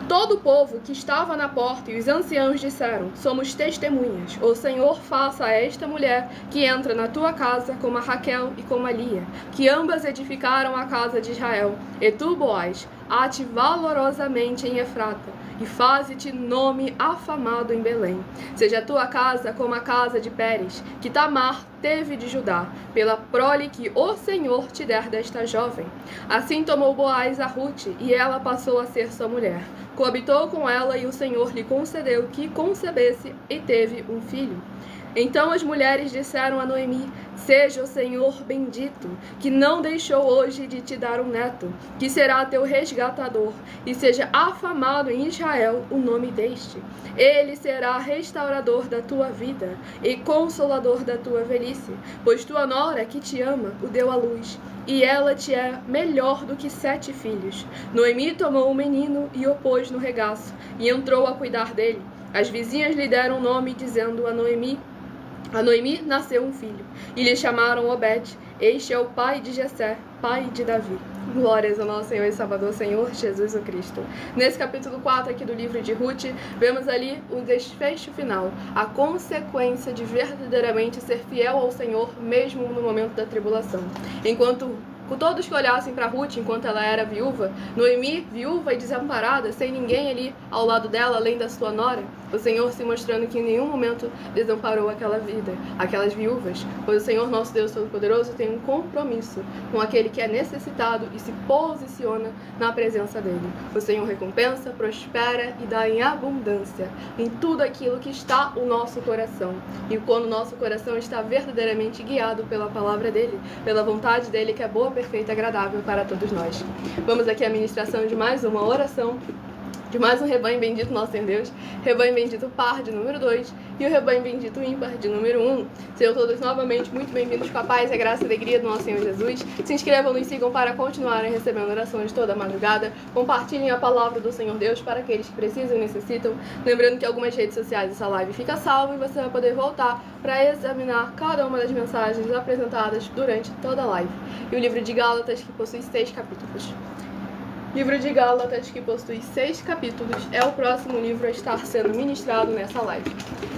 [SPEAKER 1] Todo o povo que estava na porta e os anciãos disseram: somos testemunhas. O Senhor faça a esta mulher que entra na tua casa como a Raquel e como a Lia, que ambas edificaram a casa de Israel. E tu, Boaz, ate valorosamente em Efrata, e faze-te nome afamado em Belém. Seja a tua casa como a casa de Pérez, que Tamar teve de Judá, pela prole que o Senhor te der desta jovem. Assim tomou Boaz a Ruth, e ela passou a ser sua mulher. Coabitou com ela, e o Senhor lhe concedeu que concebesse e teve um filho. Então as mulheres disseram a Noemi: seja o Senhor bendito, que não deixou hoje de te dar um neto, que será teu resgatador, e seja afamado em Israel o nome deste. Ele será restaurador da tua vida e consolador da tua velhice, pois tua nora que te ama o deu à luz, e ela te é melhor do que 7 filhos. Noemi tomou o menino e o pôs no regaço, e entrou a cuidar dele. As vizinhas lhe deram nome, dizendo a Noemi nasceu um filho, e lhe chamaram Obed. Este é o pai de Jessé, pai de Davi. Glórias ao nosso Senhor e Salvador, Senhor Jesus o Cristo. Nesse capítulo 4 aqui do livro de Ruth, vemos ali o desfecho final, a consequência de verdadeiramente ser fiel ao Senhor, mesmo no momento da tribulação. Enquanto todos que olhassem para Ruth enquanto ela era viúva, Noemi, viúva e desamparada, sem ninguém ali ao lado dela, além da sua nora, o Senhor se mostrando que em nenhum momento desamparou aquela vida, aquelas viúvas, pois o Senhor nosso Deus Todo-Poderoso tem um compromisso com aquele que é necessitado e se posiciona na presença dele. O Senhor recompensa, prospera e dá em abundância em tudo aquilo que está o nosso coração. E quando o nosso coração está verdadeiramente guiado pela palavra dele, pela vontade dele, que é boa, perfeita e agradável para todos nós. Vamos aqui à ministração de mais uma oração, de mais um rebanho bendito nosso em Deus, rebanho bendito par de número 2 e o rebanho bendito ímpar de número 1. Sejam todos novamente muito bem-vindos com a paz, a graça e a alegria do nosso Senhor Jesus. Se inscrevam, nos sigam para continuarem recebendo orações toda a madrugada. Compartilhem a palavra do Senhor Deus para aqueles que precisam e necessitam. Lembrando que algumas redes sociais essa live fica salva e você vai poder voltar para examinar cada uma das mensagens apresentadas durante toda a live. E o livro de Gálatas, que possui 6 capítulos. Livro de Gálatas, que possui 6 capítulos, é o próximo livro a estar sendo ministrado nessa live.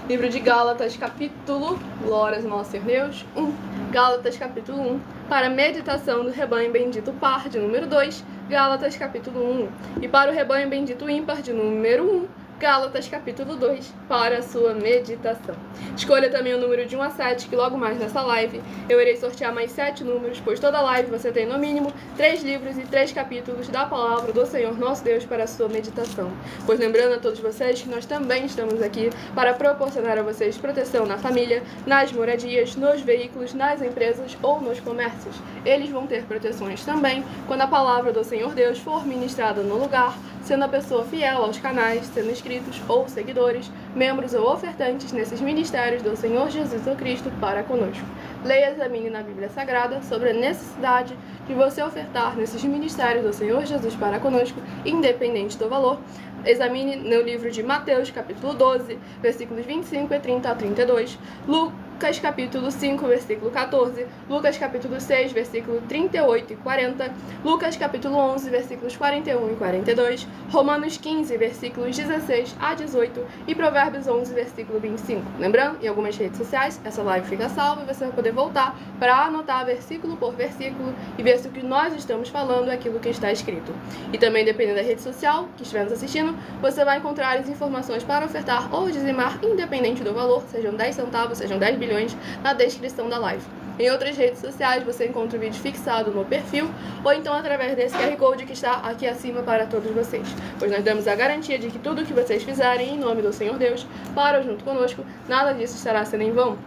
[SPEAKER 1] Livro de Gálatas, capítulo, glórias ao nosso Senhor Deus, 1. Gálatas, capítulo 1, para meditação do rebanho bendito par, de número 2. Gálatas, capítulo 1. E para o rebanho bendito ímpar, de número 1. Gálatas, capítulo 2, para a sua meditação. Escolha também o número de 1 a 7, que logo mais nessa live eu irei sortear mais 7 números, pois toda live você tem no mínimo 3 livros e 3 capítulos da palavra do Senhor nosso Deus para a sua meditação. Pois lembrando a todos vocês que nós também estamos aqui para proporcionar a vocês proteção na família, nas moradias, nos veículos, nas empresas ou nos comércios. Eles vão ter proteções também quando a palavra do Senhor Deus for ministrada no lugar, sendo a pessoa fiel aos canais, sendo inscritos ou seguidores, membros ou ofertantes nesses ministérios do Senhor Jesus o Cristo para conosco. Leia e examine na Bíblia Sagrada sobre a necessidade de você ofertar nesses ministérios do Senhor Jesus para conosco, independente do valor. Examine no livro de Mateus, capítulo 12, versículos 25 e 30 a 32, Lucas, capítulo 5, versículo 14, Lucas, capítulo 6, versículo 38 e 40, Lucas, capítulo 11, versículos 41 e 42, Romanos 15, versículos 16 a 18 e Provérbios 11, versículo 25. Lembrando, em algumas redes sociais, essa live fica salva e você vai poder voltar para anotar versículo por versículo e ver se o que nós estamos falando é aquilo que está escrito. E também, dependendo da rede social que estivermos assistindo, você vai encontrar as informações para ofertar ou dizimar, independente do valor, sejam 10 centavos, sejam 10 bilhões, na descrição da live. Em outras redes sociais você encontra o vídeo fixado no perfil ou então através desse QR Code que está aqui acima para todos vocês, pois nós damos a garantia de que tudo o que vocês fizerem em nome do Senhor Deus, para junto conosco, nada disso estará sendo em vão.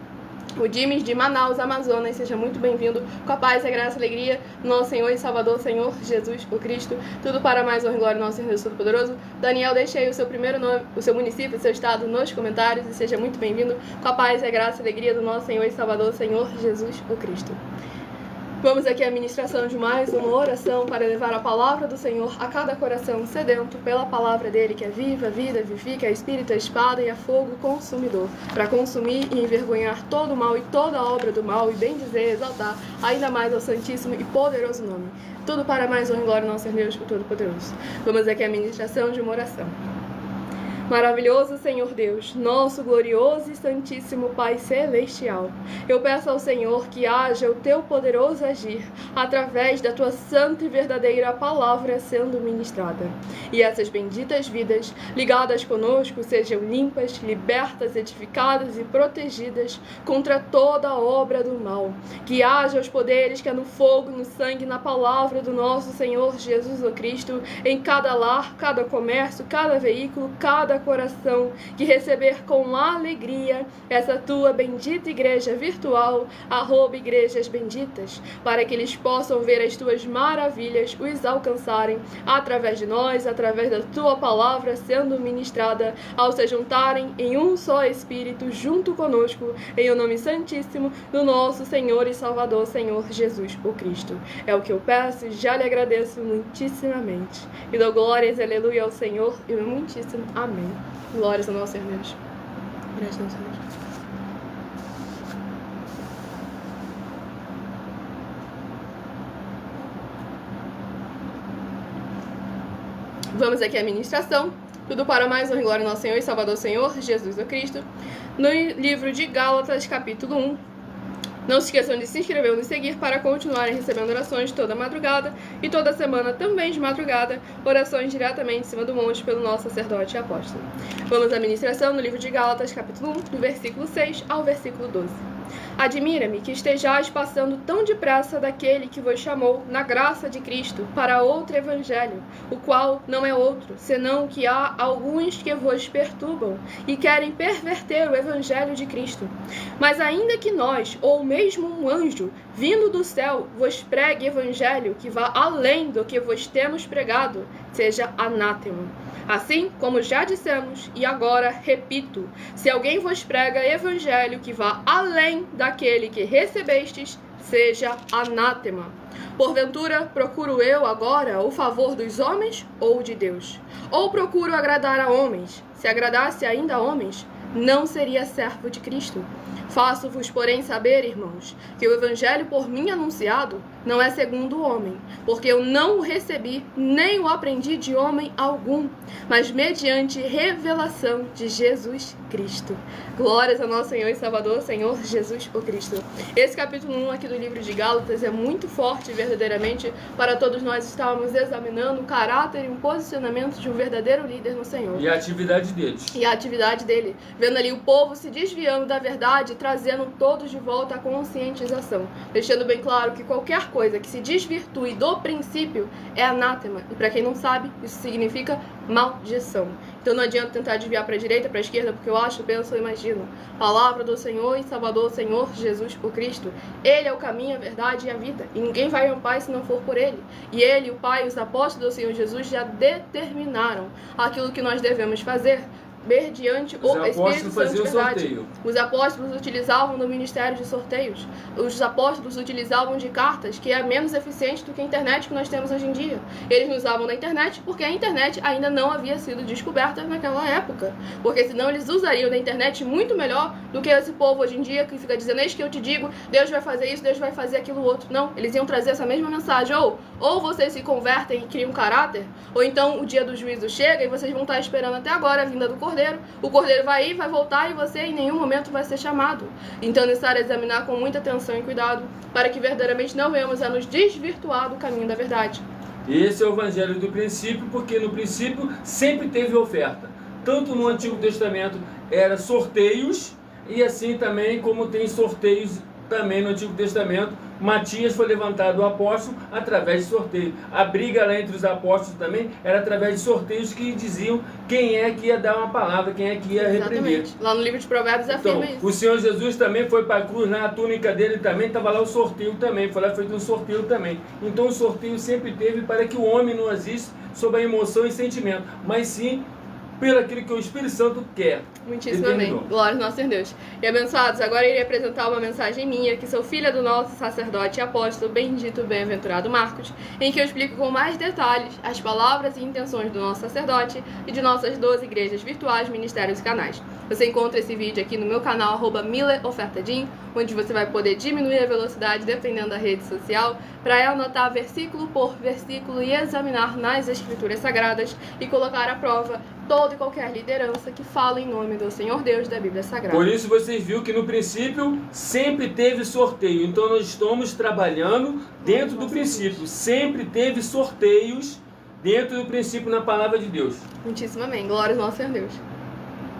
[SPEAKER 1] O Dimes de Manaus, Amazonas, seja muito bem-vindo, com a paz, a graça e a alegria, nosso Senhor e Salvador, Senhor Jesus, o Cristo, tudo para mais honra e glória do nosso Senhor Deus Todo-Poderoso. Daniel, deixe aí o seu primeiro nome, o seu município, o seu estado nos comentários e seja muito bem-vindo, com a paz, a graça e a alegria do nosso Senhor e Salvador, Senhor Jesus, o Cristo. Vamos aqui à ministração de mais uma oração para levar a palavra do Senhor a cada coração sedento pela palavra dele, que é viva, vida, vivifica, é espírito, é espada e é fogo consumidor, para consumir e envergonhar todo o mal e toda a obra do mal e bem dizer, exaltar ainda mais ao santíssimo e poderoso nome. Tudo para mais honra e glória ao nosso Deus, o Todo-Poderoso. Vamos aqui à ministração de uma oração. Maravilhoso Senhor Deus, nosso glorioso e santíssimo Pai Celestial, eu peço ao Senhor que haja o teu poderoso agir através da tua santa e verdadeira palavra sendo ministrada. E essas benditas vidas ligadas conosco sejam limpas, libertas, edificadas e protegidas contra toda a obra do mal. Que haja os poderes que é no fogo, no sangue, na palavra do nosso Senhor Jesus o Cristo, em cada lar, cada comércio, cada veículo, cada coração, que receber com alegria essa tua bendita igreja virtual, @igrejas benditas, para que eles possam ver as tuas maravilhas, os alcançarem através de nós, através da tua palavra sendo ministrada, ao se juntarem em um só Espírito junto conosco, em o nome santíssimo do nosso Senhor e Salvador, Senhor Jesus o Cristo. É o que eu peço e já lhe agradeço muitíssimamente. E dou glórias, aleluia, ao Senhor e muitíssimo amém. Glórias ao nosso Senhor Deus. Gratidão, Senhor Deus. Vamos aqui à ministração. Tudo para mais honra e glória ao nosso Senhor e Salvador, Senhor Jesus o Cristo. No livro de Gálatas, capítulo 1. Não se esqueçam de se inscrever ou de seguir para continuarem recebendo orações toda madrugada e toda semana também de madrugada, orações diretamente em cima do monte pelo nosso sacerdote e apóstolo. Vamos à ministração no livro de Gálatas, capítulo 1, do versículo 6 ao versículo 12. Admira-me que estejais passando tão depressa daquele que vos chamou na graça de Cristo para outro evangelho, o qual não é outro, senão que há alguns que vos perturbam e querem perverter o evangelho de Cristo. Mas ainda que nós, ou mesmo um anjo, vindo do céu, vos pregue evangelho que vá além do que vos temos pregado, seja anátema. Assim como já dissemos, e agora repito, se alguém vos prega evangelho que vá além daquele que recebestes, seja anátema. Porventura, procuro eu agora o favor dos homens ou de Deus? Ou procuro agradar a homens? Se agradasse ainda a homens, não seria servo de Cristo. Faço-vos, porém, saber, irmãos, que o evangelho por mim anunciado não é segundo o homem, porque eu não o recebi, nem o aprendi de homem algum, mas mediante revelação de Jesus Cristo. Glórias ao nosso Senhor e Salvador, Senhor Jesus o Cristo. Esse capítulo 1 aqui do livro de Gálatas é muito forte, verdadeiramente, para todos nós estarmos examinando o caráter e o posicionamento de um verdadeiro líder no Senhor.
[SPEAKER 2] E a atividade deles.
[SPEAKER 1] E a atividade dele. Vendo ali o povo se desviando da verdade, trazendo todos de volta à conscientização. Deixando bem claro que qualquer coisa que se desvirtue do princípio é anátema. E para quem não sabe, isso significa maldição. Então não adianta tentar desviar para a direita, para a esquerda, porque eu acho, penso, eu imagino. Palavra do Senhor e Salvador, Senhor Jesus o Cristo. Ele é o caminho, a verdade e a vida. E ninguém vai ao Pai se não for por Ele. E Ele, o Pai e os apóstolos do Senhor Jesus já determinaram aquilo que nós devemos fazer mediante o Espírito Santo de verdade. Os apóstolos utilizavam do ministério de sorteios. Os apóstolos utilizavam de cartas, que é menos eficiente do que a internet que nós temos hoje em dia. Eles não usavam da internet porque a internet ainda não havia sido descoberta naquela época. Porque senão eles usariam da internet muito melhor do que esse povo hoje em dia que fica dizendo: eis que eu te digo, Deus vai fazer isso, Deus vai fazer aquilo outro. Não, eles iam trazer essa mesma mensagem. Ou vocês se convertem e criam caráter, ou então o dia do juízo chega e vocês vão estar esperando até agora a vinda do Cordeiro. O Cordeiro vai ir, vai voltar e você em nenhum momento vai ser chamado. Então é necessário examinar com muita atenção e cuidado para que verdadeiramente não venhamos a nos desvirtuar do caminho da verdade.
[SPEAKER 2] Esse é o evangelho do princípio, porque no princípio sempre teve oferta. Tanto no Antigo Testamento era sorteios, e assim também como tem sorteios também no Antigo Testamento. Matias foi levantado o apóstolo através de sorteio. A briga lá entre os apóstolos também era através de sorteios que diziam quem é que ia dar uma palavra, quem é que ia repreender.
[SPEAKER 1] Lá no livro de Provérbios afirma isso.
[SPEAKER 2] O Senhor Jesus também foi para a cruz, na túnica dele também estava lá o sorteio também, foi lá feito um sorteio também. Então o sorteio sempre teve para que o homem não agisse sob a emoção e sentimento, mas sim pelo aquilo que o Espírito Santo quer.
[SPEAKER 1] Muitíssimo amém. Glória ao nosso Senhor Deus. E abençoados, agora irei apresentar uma mensagem minha, que sou filha do nosso sacerdote e apóstolo, bendito, bem-aventurado Marcos, em que eu explico com mais detalhes as palavras e intenções do nosso sacerdote e de nossas 12 igrejas virtuais, ministérios e canais. Você encontra esse vídeo aqui no meu canal, @MillerOfertaDin, onde você vai poder diminuir a velocidade dependendo da rede social, para anotar versículo por versículo e examinar nas escrituras sagradas e colocar à prova toda e qualquer liderança que fala em nome do Senhor Deus da Bíblia Sagrada.
[SPEAKER 2] Por isso vocês viram que no princípio sempre teve sorteio. Então nós estamos trabalhando dentro do princípio. Sempre teve sorteios dentro do princípio na palavra de Deus.
[SPEAKER 1] Muitíssimo amém. Glória ao nosso Senhor Deus.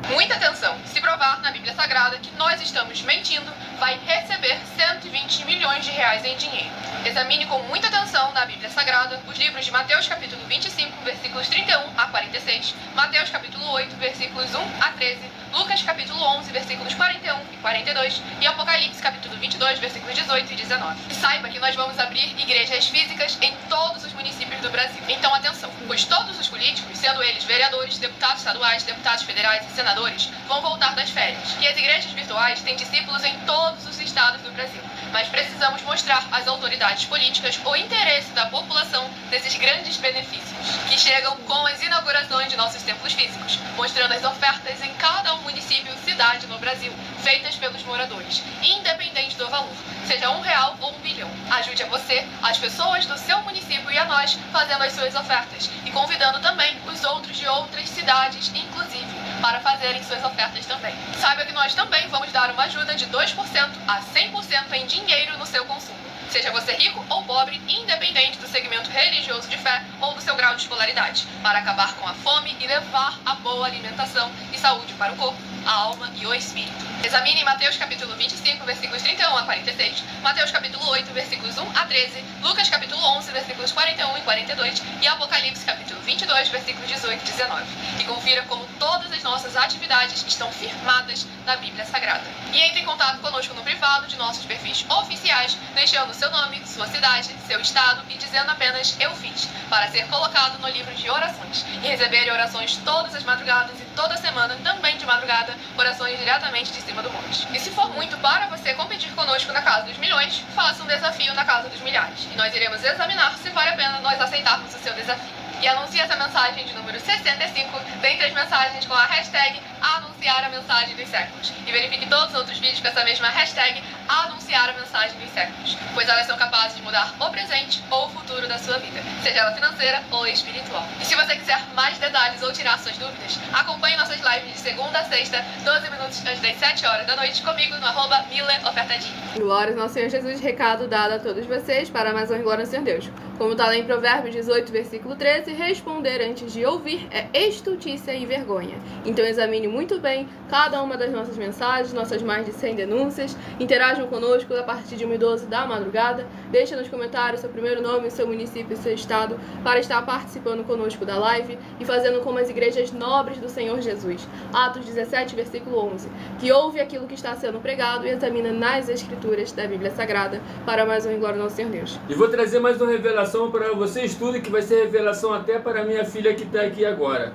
[SPEAKER 3] Muita atenção! Se provar na Bíblia Sagrada que nós estamos mentindo, vai receber 120 milhões de reais em dinheiro. Examine com muita atenção na Bíblia Sagrada os livros de Mateus capítulo 25, versículos 31 a 46, Mateus capítulo 8, versículos 1 a 13, Lucas capítulo 11, versículos 41 e 42 e Apocalipse capítulo 22, versículos 18 e 19. E saiba que nós vamos abrir igrejas físicas em todos os municípios do Brasil. Então atenção, pois todos os políticos, sendo eles vereadores, deputados estaduais, deputados federais e senadores, vão voltar das férias. E as igrejas virtuais têm discípulos em todos os estados do Brasil. Mas precisamos mostrar às autoridades políticas o interesse da população nesses grandes benefícios, que chegam com as inaugurações de nossos templos físicos, mostrando as ofertas em cada município e cidade no Brasil, feitas pelos moradores, independente do valor, seja R$1 ou R$1 bilhão. Ajude a você, as pessoas do seu município e a nós, fazendo as suas ofertas, e convidando também os outros de outras cidades, inclusive, para fazerem suas ofertas também. Saiba que nós também vamos dar uma ajuda de 2% a 100% em dinheiro no seu consumo. Seja você rico ou pobre, independente do segmento religioso de fé ou do seu grau de escolaridade, para acabar com a fome e levar a boa alimentação e saúde para o corpo, a alma e o espírito. Examine Mateus capítulo 25, versículos 31 a 46, Mateus capítulo 8, versículos 1 a 13, Lucas capítulo 11, versículos 41 e 42 e Apocalipse capítulo 22, versículos 18 e 19. E confira como todas as nossas atividades estão firmadas na Bíblia Sagrada. E entre em contato conosco no privado de nossos perfis oficiais, deixando seu nome, sua cidade, seu estado e dizendo apenas "eu fiz", para ser colocado no livro de orações e receber orações todas as madrugadas e toda semana, também de madrugada, orações diretamente de cima do monte. E se for muito para você competir conosco na Casa dos Milhões, faça um desafio na Casa dos Milhares. E nós iremos examinar se vale a pena nós aceitarmos o seu desafio. E anuncie essa mensagem de número 65 dentre as mensagens com a hashtag #AnunciaMensagem. anunciar a mensagem dos séculos. E verifique todos os outros vídeos com essa mesma hashtag, anunciar a mensagem dos séculos, pois elas são capazes de mudar o presente ou o futuro da sua vida, seja ela financeira ou espiritual. E se você quiser mais detalhes ou tirar suas dúvidas, acompanhe nossas lives de segunda a sexta, 12 minutos antes das 7 horas da noite, comigo no @MileOfertadinho.
[SPEAKER 1] Glórias ao Senhor Jesus, recado dado a todos vocês para mais honra e glória ao Senhor Deus. Como está lá em Provérbios 18, versículo 13, responder antes de ouvir é estultícia e vergonha. Então examine muito bem cada uma das nossas mensagens, nossas mais de 100 denúncias, interajam conosco a partir de 1h12 da madrugada, deixe nos comentários seu primeiro nome, seu município e seu estado para estar participando conosco da live e fazendo como as igrejas nobres do Senhor Jesus. Atos 17, versículo 11, que ouve aquilo que está sendo pregado e examina nas escrituras da Bíblia Sagrada para mais honra e glória ao nosso Senhor Deus.
[SPEAKER 4] E vou trazer mais uma revelação para vocês tudo, que vai ser revelação até para minha filha que está aqui agora.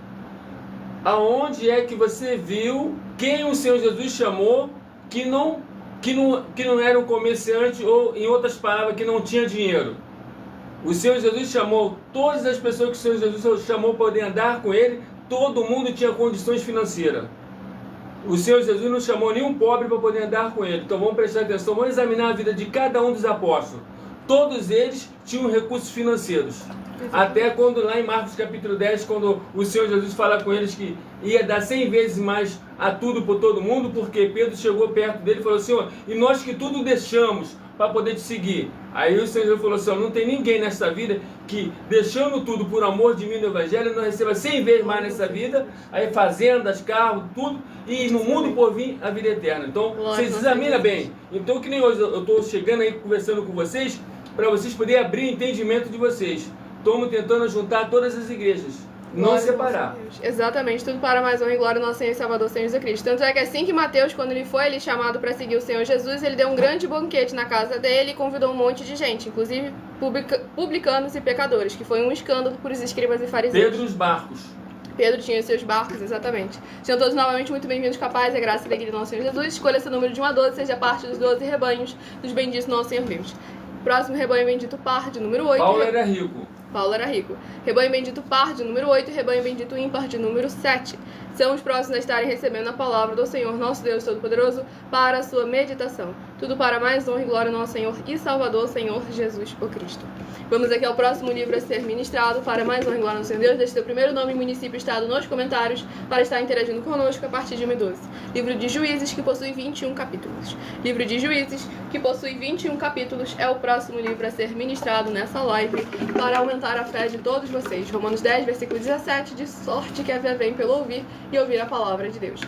[SPEAKER 4] Aonde é que você viu quem o Senhor Jesus chamou que não era um comerciante, ou em outras palavras, que não tinha dinheiro? O Senhor Jesus chamou todas as pessoas que o Senhor Jesus chamou para poder andar com ele, todo mundo tinha condições financeiras. O Senhor Jesus não chamou nenhum pobre para poder andar com ele. Então vamos prestar atenção, vamos examinar a vida de cada um dos apóstolos. Todos eles tinham recursos financeiros. Até quando lá em Marcos capítulo 10, quando o Senhor Jesus fala com eles que ia dar 100 vezes mais a tudo por todo mundo, porque Pedro chegou perto dele e falou: Senhor, e nós que tudo deixamos para poder te seguir? Aí o Senhor Jesus falou assim: não tem ninguém nessa vida que, deixando tudo por amor de mim no Evangelho, não receba 100 vezes mais nessa vida, aí fazendas, carros, tudo, e no mundo por vir a vida eterna. Então, vocês examinam bem. Então, que nem hoje eu estou chegando aí conversando com vocês, para vocês poderem abrir o entendimento de vocês. Estamos tentando juntar todas as igrejas, não separar.
[SPEAKER 1] Exatamente, tudo para mais honra e glória ao nosso Senhor e Salvador, Senhor Jesus Cristo. Tanto é que assim que Mateus, quando ele foi chamado para seguir o Senhor Jesus, ele deu um grande banquete na casa dele e convidou um monte de gente, inclusive publicanos e pecadores, que foi um escândalo para os escribas e fariseus.
[SPEAKER 4] Pedro os barcos.
[SPEAKER 1] Pedro tinha os seus barcos, exatamente. Sejam todos novamente muito bem-vindos, capazes, a graça e a alegria do nosso Senhor Jesus. Escolha seu número de 1 a 12, seja parte dos 12 rebanhos dos benditos nosso Senhor Deus. Próximo rebanho bendito par, de número 8.
[SPEAKER 4] Paulo era rico.
[SPEAKER 1] Paulo era rico. Rebanho bendito par, de número 8, e rebanho bendito ímpar, de número 7. São os próximos a estarem recebendo a palavra do Senhor, nosso Deus Todo-Poderoso, para a sua meditação. Tudo para mais honra e glória ao nosso Senhor e Salvador, Senhor Jesus o Cristo. Vamos aqui ao próximo livro a ser ministrado, para mais honra e glória ao Senhor Deus. Deixe seu primeiro nome, município e estado nos comentários, para estar interagindo conosco a partir de 1h12. Livro de Juízes, que possui 21 capítulos. Livro de Juízes, que possui 21 capítulos, é o próximo livro a ser ministrado nessa live, para aumentar a fé de todos vocês. Romanos 10, versículo 17, de sorte que a fé vem pelo ouvir e ouvir a palavra de Deus.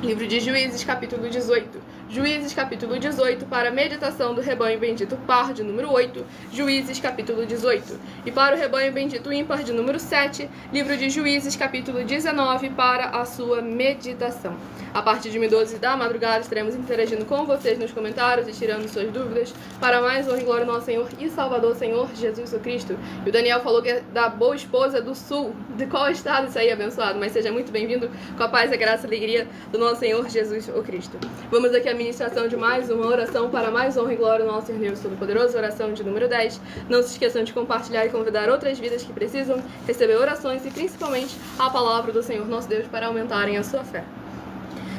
[SPEAKER 1] Livro de Juízes, capítulo 18. Juízes, capítulo 18, para a meditação do rebanho bendito par, de número 8, Juízes, capítulo 18. E para o rebanho bendito ímpar, de número 7, livro de Juízes, capítulo 19, para a sua meditação. A partir de 1h12 da madrugada, estaremos interagindo com vocês nos comentários e tirando suas dúvidas, para mais honra e glória ao nosso Senhor e Salvador, Senhor Jesus o Cristo. E o Daniel falou que é da Boa Esposa do Sul. De qual estado isso aí, abençoado? Mas seja muito bem-vindo, com a paz, a graça e a alegria do nosso Senhor Jesus o Cristo. Vamos aqui à ministração de mais uma oração para mais honra e glória ao nosso Senhor Deus Todo-Poderoso, oração de número 10. Não se esqueçam de compartilhar e convidar outras vidas que precisam receber orações e principalmente a palavra do Senhor nosso Deus para aumentarem a sua fé.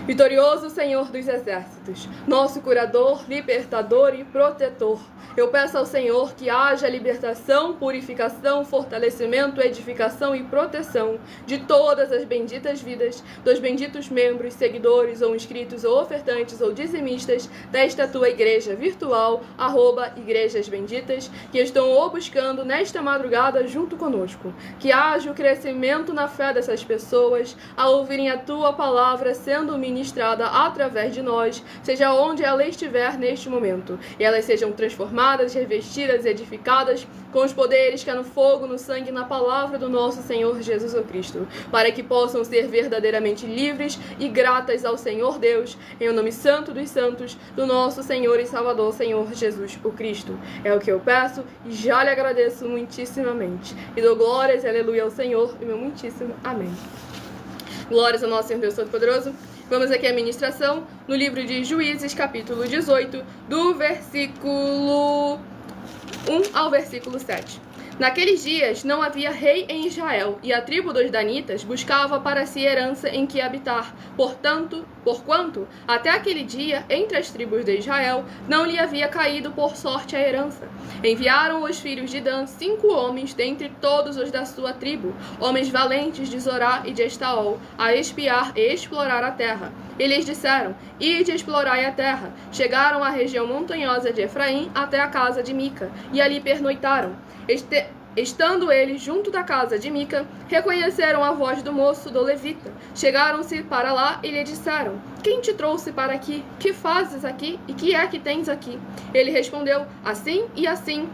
[SPEAKER 1] Vitorioso Senhor dos Exércitos, nosso curador, libertador e protetor, eu peço ao Senhor que haja libertação, purificação, fortalecimento, edificação e proteção de todas as benditas vidas, dos benditos membros, seguidores ou inscritos ou ofertantes ou dizimistas desta tua igreja virtual, @Igrejas Benditas, que estão o buscando nesta madrugada junto conosco. Que haja o crescimento na fé dessas pessoas, a ouvirem a tua palavra sendo ministrada através de nós, seja onde ela estiver neste momento, e elas sejam transformadas, revestidas e edificadas com os poderes que há no fogo, no sangue e na palavra do nosso Senhor Jesus o Cristo, para que possam ser verdadeiramente livres e gratas ao Senhor Deus, em o nome santo dos santos, do nosso Senhor e Salvador, Senhor Jesus o Cristo. É o que eu peço e já lhe agradeço muitíssimamente. E dou glórias e aleluia ao Senhor, e meu muitíssimo amém. Glórias ao nosso Senhor Deus Todo-Poderoso. Vamos aqui à ministração no livro de Juízes, capítulo 18, do versículo 1 ao versículo 7. Naqueles dias não havia rei em Israel, e a tribo dos danitas buscava para si herança em que habitar. Porquanto, até aquele dia, entre as tribos de Israel, não lhe havia caído por sorte a herança. Enviaram os filhos de Dan 5 homens dentre todos os da sua tribo, homens valentes de Zorá e de Estaol, a espiar e explorar a terra. E lhes disseram: ide explorai a terra. Chegaram à região montanhosa de Efraim até a casa de Mica, e ali pernoitaram. Estando eles junto da casa de Mica, reconheceram a voz do moço do levita. Chegaram-se para lá e lhe disseram: quem te trouxe para aqui? Que fazes aqui? E que é que tens aqui? Ele respondeu: assim e assim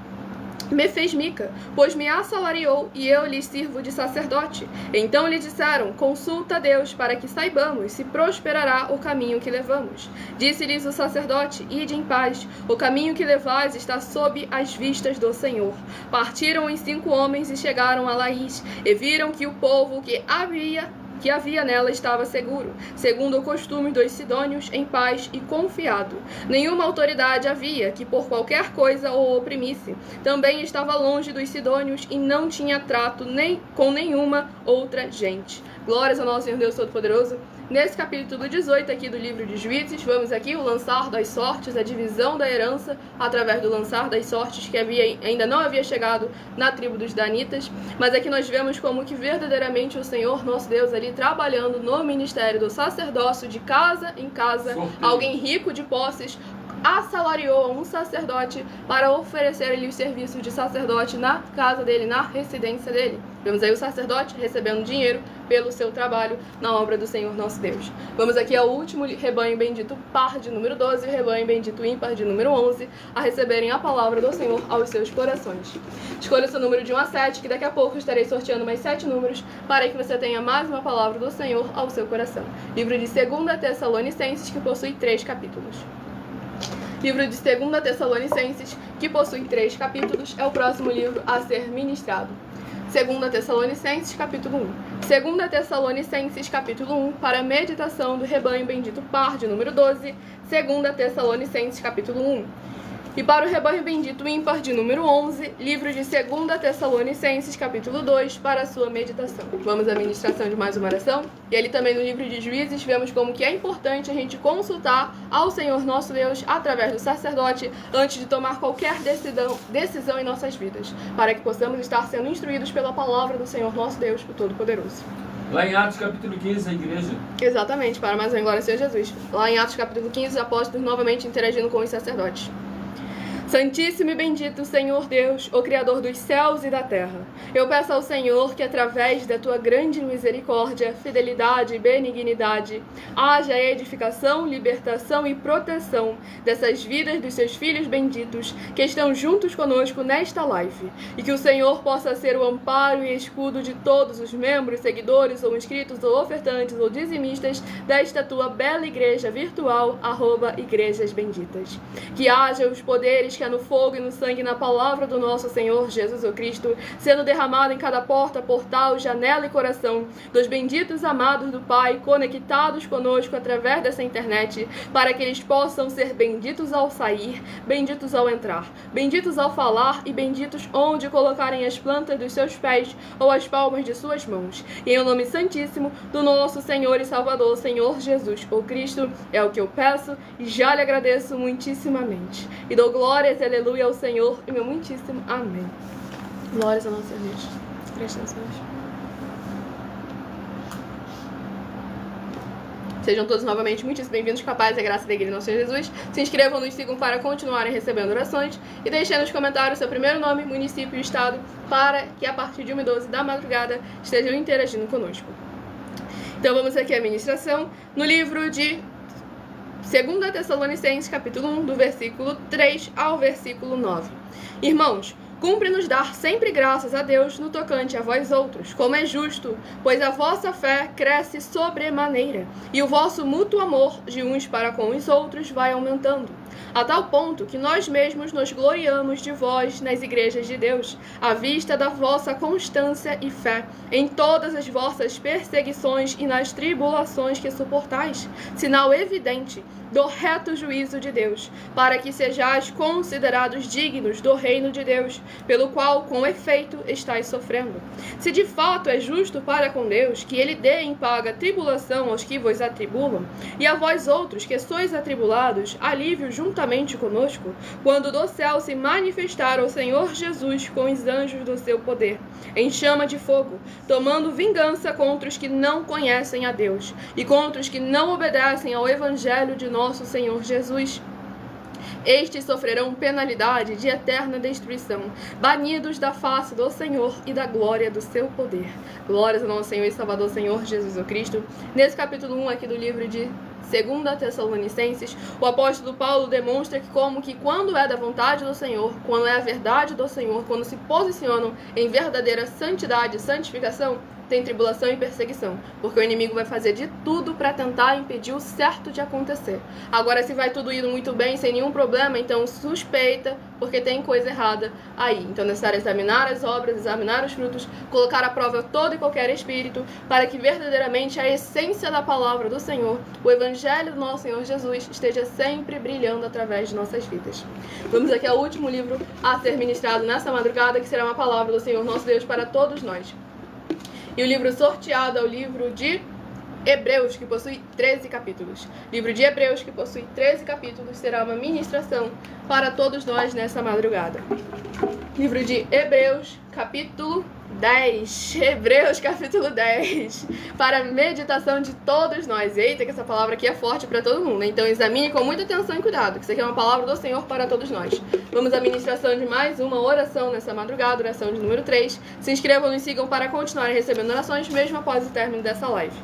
[SPEAKER 1] me fez Mica, pois me assalariou, e eu lhe sirvo de sacerdote. Então lhe disseram: consulta a Deus, para que saibamos se prosperará o caminho que levamos. Disse-lhes o sacerdote: ide em paz, o caminho que levais está sob as vistas do Senhor. Partiram os 5 homens e chegaram a Laís, e viram que o povo que havia nela estava seguro, segundo o costume dos sidônios, em paz e confiado. Nenhuma autoridade havia que por qualquer coisa o oprimisse. Também estava longe dos sidônios e não tinha trato nem com nenhuma outra gente. Glórias ao nosso Senhor Deus Todo-Poderoso. Nesse capítulo 18 aqui do livro de Juízes, vamos aqui o lançar das sortes, a divisão da herança através do lançar das sortes que ainda não havia chegado na tribo dos danitas, mas aqui nós vemos como que verdadeiramente o Senhor, nosso Deus, ali trabalhando no ministério do sacerdócio de casa em casa, alguém rico de posses, assalariou um sacerdote para oferecer-lhe os serviços de sacerdote na casa dele, na residência dele. Vemos aí o sacerdote recebendo dinheiro pelo seu trabalho na obra do Senhor nosso Deus. Vamos aqui ao último rebanho bendito par de número 12 e o rebanho bendito ímpar de número 11 a receberem a palavra do Senhor aos seus corações. Escolha o seu número de 1 a 7, que daqui a pouco estarei sorteando mais 7 números para que você tenha mais uma palavra do Senhor ao seu coração. Livro de 2 Tessalonicenses, que possui 3 capítulos. Livro de 2 Tessalonicenses, que possui 3 capítulos, é o próximo livro a ser ministrado. 2 Tessalonicenses, capítulo 1. 2 Tessalonicenses, capítulo 1, para a meditação do rebanho bendito par de número 12. 2 Tessalonicenses, capítulo 1. E para o rebanho bendito ímpar de número 11, livro de 2 Tessalonicenses, capítulo 2, para a sua meditação. Vamos à ministração de mais uma oração. E ali também no livro de Juízes, vemos como que é importante a gente consultar ao Senhor nosso Deus através do sacerdote antes de tomar qualquer decisão em nossas vidas, para que possamos estar sendo instruídos pela palavra do Senhor nosso Deus, o Todo-Poderoso.
[SPEAKER 4] Lá em Atos capítulo 15, a igreja.
[SPEAKER 1] Exatamente, para mais uma glória ao Senhor Jesus. Lá em Atos capítulo 15, os apóstolos novamente interagindo com os sacerdotes. Santíssimo e bendito Senhor Deus, o Criador dos céus e da terra, eu peço ao Senhor que através da tua grande misericórdia, fidelidade e benignidade, haja a edificação, libertação e proteção dessas vidas dos seus filhos benditos que estão juntos conosco nesta live, e que o Senhor possa ser o amparo e escudo de todos os membros, seguidores ou inscritos ou ofertantes ou dizimistas desta tua bela igreja virtual, @igrejas benditas. Que haja os poderes que há no fogo e no sangue na palavra do nosso Senhor Jesus o Cristo, sendo derramado em cada porta, portal, janela e coração dos benditos amados do Pai, conectados conosco através dessa internet, para que eles possam ser benditos ao sair, benditos ao entrar, benditos ao falar e benditos onde colocarem as plantas dos seus pés ou as palmas de suas mãos. E em o nome santíssimo do nosso Senhor e Salvador, Senhor Jesus o Cristo, é o que eu peço e já lhe agradeço muitíssimamente. E dou glórias, aleluia, ao Senhor e meu muitíssimo amém. Glórias ao nosso Deus. Presta atenção. Sejam todos novamente muitíssimo bem-vindos, com a paz e a graça da Igreja do nosso Senhor Jesus. Se inscrevam, nos sigam para continuarem recebendo orações e deixem nos comentários seu primeiro nome, município e estado, para que a partir de 1h12 da madrugada estejam interagindo conosco. Então vamos aqui à ministração no livro de 2 Tessalonicenses, capítulo 1, do versículo 3 ao versículo 9. Irmãos, cumpre-nos dar sempre graças a Deus no tocante a vós outros, como é justo, pois a vossa fé cresce sobremaneira, e o vosso mútuo amor de uns para com os outros vai aumentando, a tal ponto que nós mesmos nos gloriamos de vós nas igrejas de Deus, à vista da vossa constância e fé, em todas as vossas perseguições e nas tribulações que suportais, sinal evidente do reto juízo de Deus, para que sejais considerados dignos do reino de Deus, pelo qual, com efeito, estáis sofrendo. Se de fato é justo para com Deus que ele dê em paga tribulação aos que vos atribulam, e a vós outros que sois atribulados, alívio juntamente conosco, quando do céu se manifestar o Senhor Jesus com os anjos do seu poder, em chama de fogo, tomando vingança contra os que não conhecem a Deus, e contra os que não obedecem ao Evangelho de nosso Senhor Jesus. Estes sofrerão penalidade de eterna destruição, banidos da face do Senhor e da glória do seu poder. Glórias ao nosso Senhor e Salvador, Senhor Jesus Cristo. Nesse capítulo 1 aqui do livro de 2 Tessalonicenses, o apóstolo Paulo demonstra que quando é da vontade do Senhor, quando é a verdade do Senhor, quando se posicionam em verdadeira santidade e santificação, tem tribulação e perseguição, porque o inimigo vai fazer de tudo para tentar impedir o certo de acontecer. Agora, se vai tudo indo muito bem, sem nenhum problema, então suspeita, porque tem coisa errada aí. Então é necessário examinar as obras, examinar os frutos, colocar à prova todo e qualquer espírito, para que verdadeiramente a essência da palavra do Senhor, o Evangelho do nosso Senhor Jesus, esteja sempre brilhando através de nossas vidas. Vamos aqui ao último livro a ser ministrado nessa madrugada, que será uma palavra do Senhor nosso Deus para todos nós. E o livro sorteado é o livro de Hebreus, que possui 13 capítulos. Livro de Hebreus, que possui 13 capítulos, será uma ministração para todos nós nessa madrugada. Livro de Hebreus, capítulo 10. Hebreus, capítulo 10. Para a meditação de todos nós. Eita, que essa palavra aqui é forte para todo mundo. Então examine com muita atenção e cuidado, que isso aqui é uma palavra do Senhor para todos nós. Vamos à ministração de mais uma oração nessa madrugada, oração de número 3. Se inscrevam e sigam para continuar recebendo orações, mesmo após o término dessa live.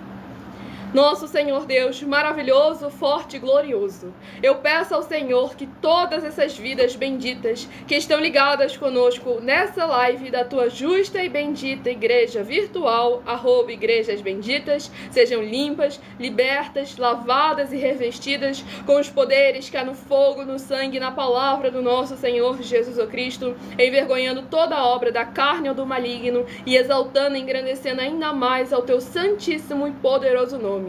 [SPEAKER 1] Nosso Senhor Deus, maravilhoso, forte e glorioso, eu peço ao Senhor que todas essas vidas benditas que estão ligadas conosco nessa live da tua justa e bendita igreja virtual, @igrejas benditas, sejam limpas, libertas, lavadas e revestidas com os poderes que há no fogo, no sangue e na palavra do nosso Senhor Jesus Cristo, envergonhando toda a obra da carne ou do maligno e exaltando e engrandecendo ainda mais ao teu santíssimo e poderoso nome.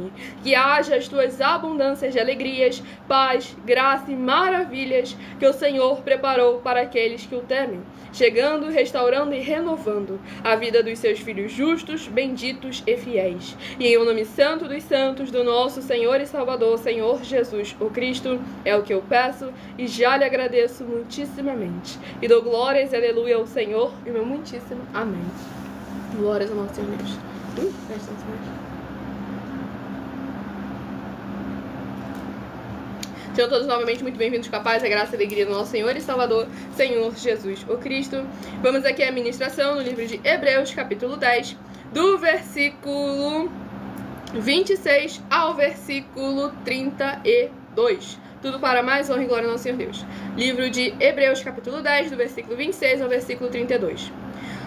[SPEAKER 1] Que haja as tuas abundâncias de alegrias, paz, graça e maravilhas que o Senhor preparou para aqueles que o temem, chegando, restaurando e renovando a vida dos seus filhos justos, benditos e fiéis. E em o nome santo dos santos do nosso Senhor e Salvador, Senhor Jesus, o Cristo, é o que eu peço e já lhe agradeço muitíssimamente. E dou glórias e aleluia ao Senhor e meu muitíssimo amém. Glórias ao nosso Senhor Deus. Presta atenção. Sejam todos novamente muito bem-vindos com a paz, a graça e a alegria do nosso Senhor e Salvador, Senhor Jesus, o Cristo. Vamos aqui à ministração no livro de Hebreus, capítulo 10, do versículo 26 ao versículo 32. Tudo para mais honra e glória ao nosso Senhor Deus. Livro de Hebreus, capítulo 10, do versículo 26 ao versículo 32.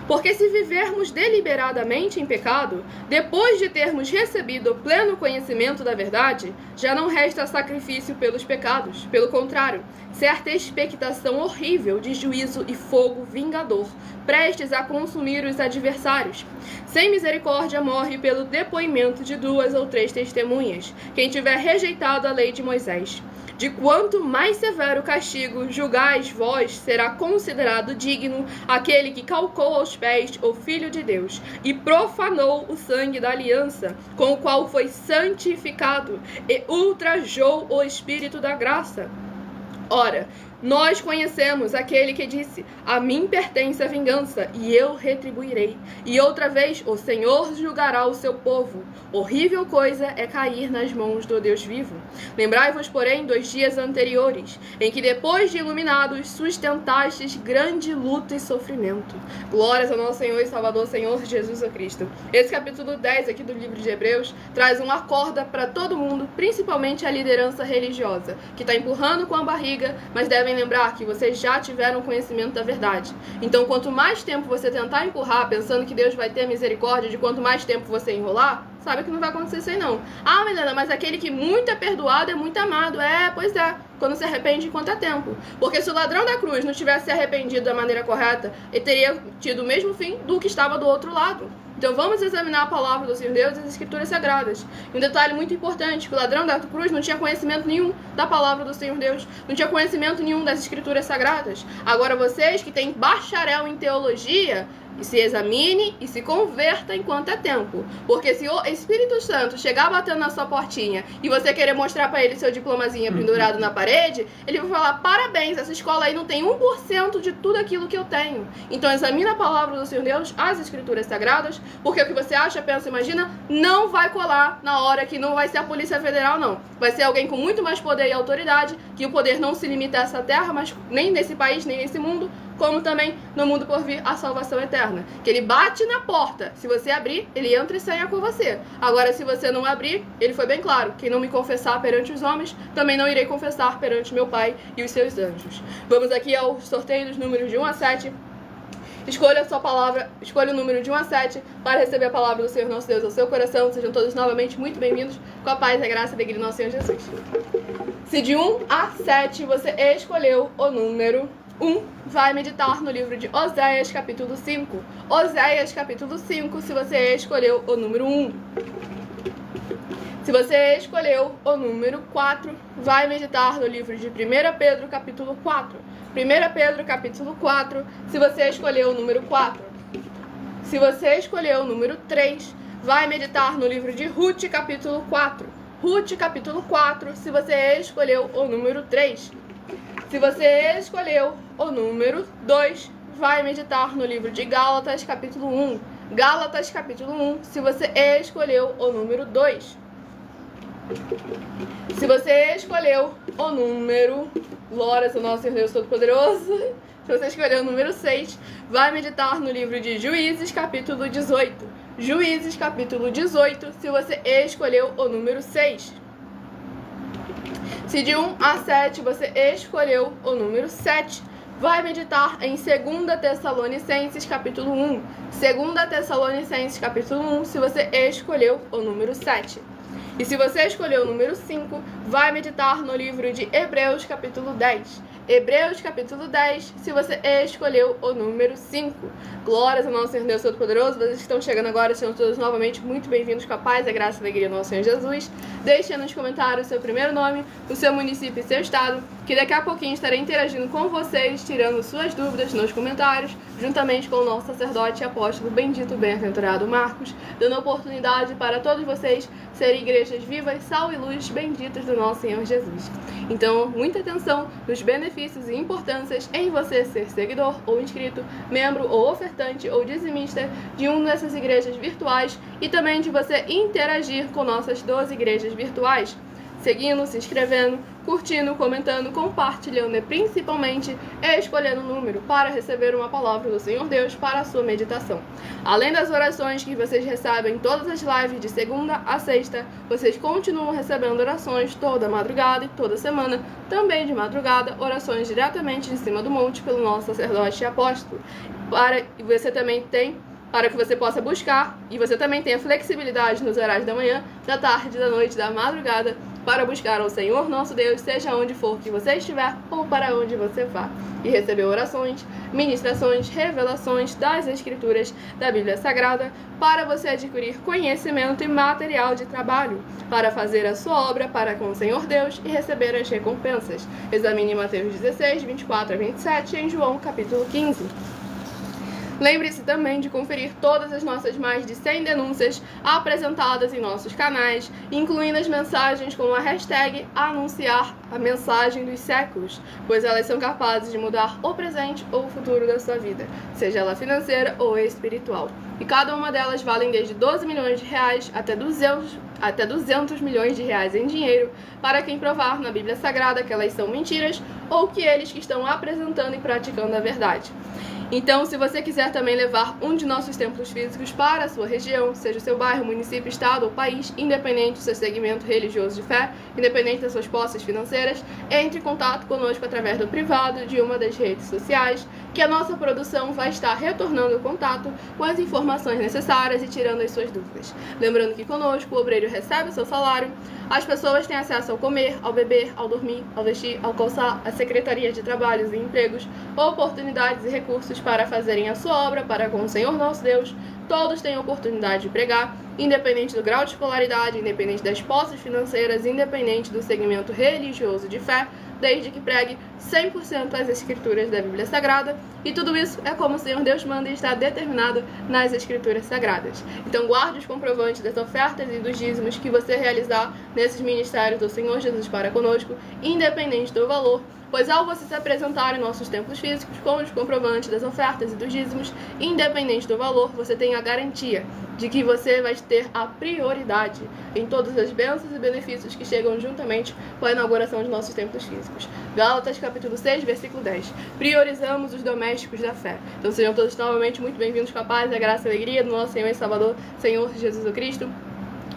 [SPEAKER 1] Porque se vivermos deliberadamente em pecado, depois de termos recebido o pleno conhecimento da verdade, já não resta sacrifício pelos pecados. Pelo contrário, certa expectação horrível de juízo e fogo vingador, prestes a consumir os adversários. Sem misericórdia morre pelo depoimento de 2 ou 3 testemunhas, quem tiver rejeitado a lei de Moisés. De quanto mais severo castigo julgais vós, será considerado digno aquele que calcou aos pés o Filho de Deus e profanou o sangue da aliança, com o qual foi santificado e ultrajou o Espírito da graça. Ora, nós conhecemos aquele que disse: a mim pertence a vingança, e eu retribuirei. E outra vez, o Senhor julgará o seu povo. Horrível coisa é cair nas mãos do Deus vivo. Lembrai-vos, porém, dos dias anteriores, em que depois de iluminados, sustentastes grande luta e sofrimento. Glórias ao nosso Senhor e Salvador, Senhor Jesus Cristo. Esse capítulo 10 aqui do livro de Hebreus traz uma corda para todo mundo, principalmente a liderança religiosa, que está empurrando com a barriga, mas devem lembrar que vocês já tiveram conhecimento da verdade. Então, quanto mais tempo você tentar empurrar, pensando que Deus vai ter misericórdia, de quanto mais tempo você enrolar, sabe que não vai acontecer isso aí não. Ah, Milena, mas aquele que muito é perdoado é muito amado. Pois é, quando se arrepende enquanto é tempo. Porque se o ladrão da cruz não tivesse se arrependido da maneira correta, ele teria tido o mesmo fim do que estava do outro lado. Então vamos examinar a palavra do Senhor Deus e as Escrituras Sagradas. E um detalhe muito importante, que o ladrão da cruz não tinha conhecimento nenhum da palavra do Senhor Deus, não tinha conhecimento nenhum das Escrituras Sagradas. Agora vocês que têm bacharel em teologia, se examine e se converta enquanto é tempo. Porque se o Espírito Santo chegar batendo na sua portinha e você querer mostrar para ele seu diplomazinho pendurado na parede, ele vai falar, parabéns, essa escola aí não tem 1% de tudo aquilo que eu tenho. Então examine a palavra do Senhor Deus, as Escrituras Sagradas, porque o que você acha, pensa, imagina, não vai colar na hora que não vai ser a Polícia Federal, não. Vai ser alguém com muito mais poder e autoridade, que o poder não se limita a essa terra, mas nem nesse país, nem nesse mundo, como também no mundo por vir a salvação eterna. Que ele bate na porta, se você abrir, ele entra e sai com você. Agora, se você não abrir, ele foi bem claro, quem não me confessar perante os homens, também não irei confessar perante meu Pai e os seus anjos. Vamos aqui ao sorteio dos números de 1 a 7. Escolha a sua palavra, escolha o número de 1 a 7 para receber a palavra do Senhor nosso Deus ao seu coração. Sejam todos novamente muito bem-vindos, com a paz, a graça e a alegria do nosso Senhor Jesus. Se de 1 a 7 você escolheu o número 1, vai meditar no livro de Oséias, capítulo 5. Oséias, capítulo 5, se você escolheu o número 1. Se você escolheu o número 4, vai meditar no livro de 1 Pedro, capítulo 4. 1 Pedro, capítulo 4, se você escolheu o número 4. Se você escolheu o número 3, vai meditar no livro de Ruth, capítulo 4. Ruth, capítulo 4, se você escolheu o número 3. Se você escolheu o número 2, vai meditar no livro de Gálatas, capítulo 1. Gálatas, capítulo 1, se você escolheu o número 2. Se você escolheu o número... Glórias ao nosso Senhor Deus Todo-Poderoso. Se você escolheu o número 6, vai meditar no livro de Juízes, capítulo 18. Juízes, capítulo 18, se você escolheu o número 6. Se de 1 a 7 você escolheu o número 7, vai meditar em 2 Tessalonicenses, capítulo 1. 2 Tessalonicenses, capítulo 1, se você escolheu o número 7. E se você escolheu o número 5, vai meditar no livro de Hebreus, capítulo 10. Hebreus, capítulo 10, se você escolheu o número 5. Glórias ao nosso Senhor Deus Todo-Poderoso. Vocês que estão chegando agora, sejam todos novamente muito bem-vindos, com a paz, a graça e a alegria do nosso Senhor Jesus. Deixe nos comentários o seu primeiro nome, o seu município e seu estado, que daqui a pouquinho estarei interagindo com vocês, tirando suas dúvidas nos comentários, juntamente com o nosso sacerdote e apóstolo bendito, bem-aventurado Marcos, dando oportunidade para todos vocês serem igrejas vivas, sal e luz benditas do nosso Senhor Jesus. Então, muita atenção nos benefícios e importâncias em você ser seguidor ou inscrito, membro ou ofertante ou dizimista de uma dessas igrejas virtuais e também de você interagir com nossas 12 igrejas virtuais, seguindo, se inscrevendo, curtindo, comentando, compartilhando e principalmente escolhendo um número para receber uma palavra do Senhor Deus para a sua meditação. Além das orações que vocês recebem em todas as lives de segunda a sexta, vocês continuam recebendo orações toda madrugada e toda semana, também de madrugada, orações diretamente de cima do monte pelo nosso sacerdote e apóstolo. Para que você possa buscar e você também tenha flexibilidade nos horários da manhã, da tarde, da noite, da madrugada, para buscar ao Senhor nosso Deus, seja onde for que você estiver ou para onde você vá, e receber orações, ministrações, revelações das Escrituras da Bíblia Sagrada, para você adquirir conhecimento e material de trabalho, para fazer a sua obra para com o Senhor Deus e receber as recompensas. Examine Mateus 16, 24 a 27 e em João capítulo 15. Lembre-se também de conferir todas as nossas mais de 100 denúncias apresentadas em nossos canais, incluindo as mensagens com a hashtag Anunciar a Mensagem dos Séculos, pois elas são capazes de mudar o presente ou o futuro da sua vida, seja ela financeira ou espiritual. E cada uma delas valem desde 12 milhões de reais até 200 milhões de reais em dinheiro, para quem provar na Bíblia Sagrada que elas são mentiras ou que eles que estão apresentando e praticando a verdade. Então, se você quiser também levar um de nossos templos físicos para a sua região, seja o seu bairro, município, estado ou país, independente do seu segmento religioso de fé, independente das suas posses financeiras, entre em contato conosco através do privado de uma das redes sociais, que a nossa produção vai estar retornando o contato com as informações necessárias e tirando as suas dúvidas. Lembrando que conosco o obreiro recebe o seu salário, as pessoas têm acesso ao comer, ao beber, ao dormir, ao vestir, ao calçar, à Secretaria de Trabalhos e Empregos, oportunidades e recursos para fazerem a sua obra para com o Senhor nosso Deus. Todos têm oportunidade de pregar, independente do grau de escolaridade, independente das posses financeiras, independente do segmento religioso de fé, desde que pregue 100% as escrituras da Bíblia Sagrada, e tudo isso é como o Senhor Deus manda e está determinado nas escrituras sagradas. Então guarde os comprovantes das ofertas e dos dízimos que você realizar nesses ministérios do Senhor Jesus para conosco, independente do valor, pois ao você se apresentar em nossos templos físicos com os comprovantes das ofertas e dos dízimos, independente do valor, você tem a garantia de que você vai ter a prioridade em todas as bênçãos e benefícios que chegam juntamente com a inauguração de nossos templos físicos. Gálatas capítulo 6, versículo 10. Priorizamos os domésticos da fé. Então sejam todos novamente muito bem-vindos com a paz e a graça e a alegria do nosso Senhor e Salvador, Senhor Jesus Cristo.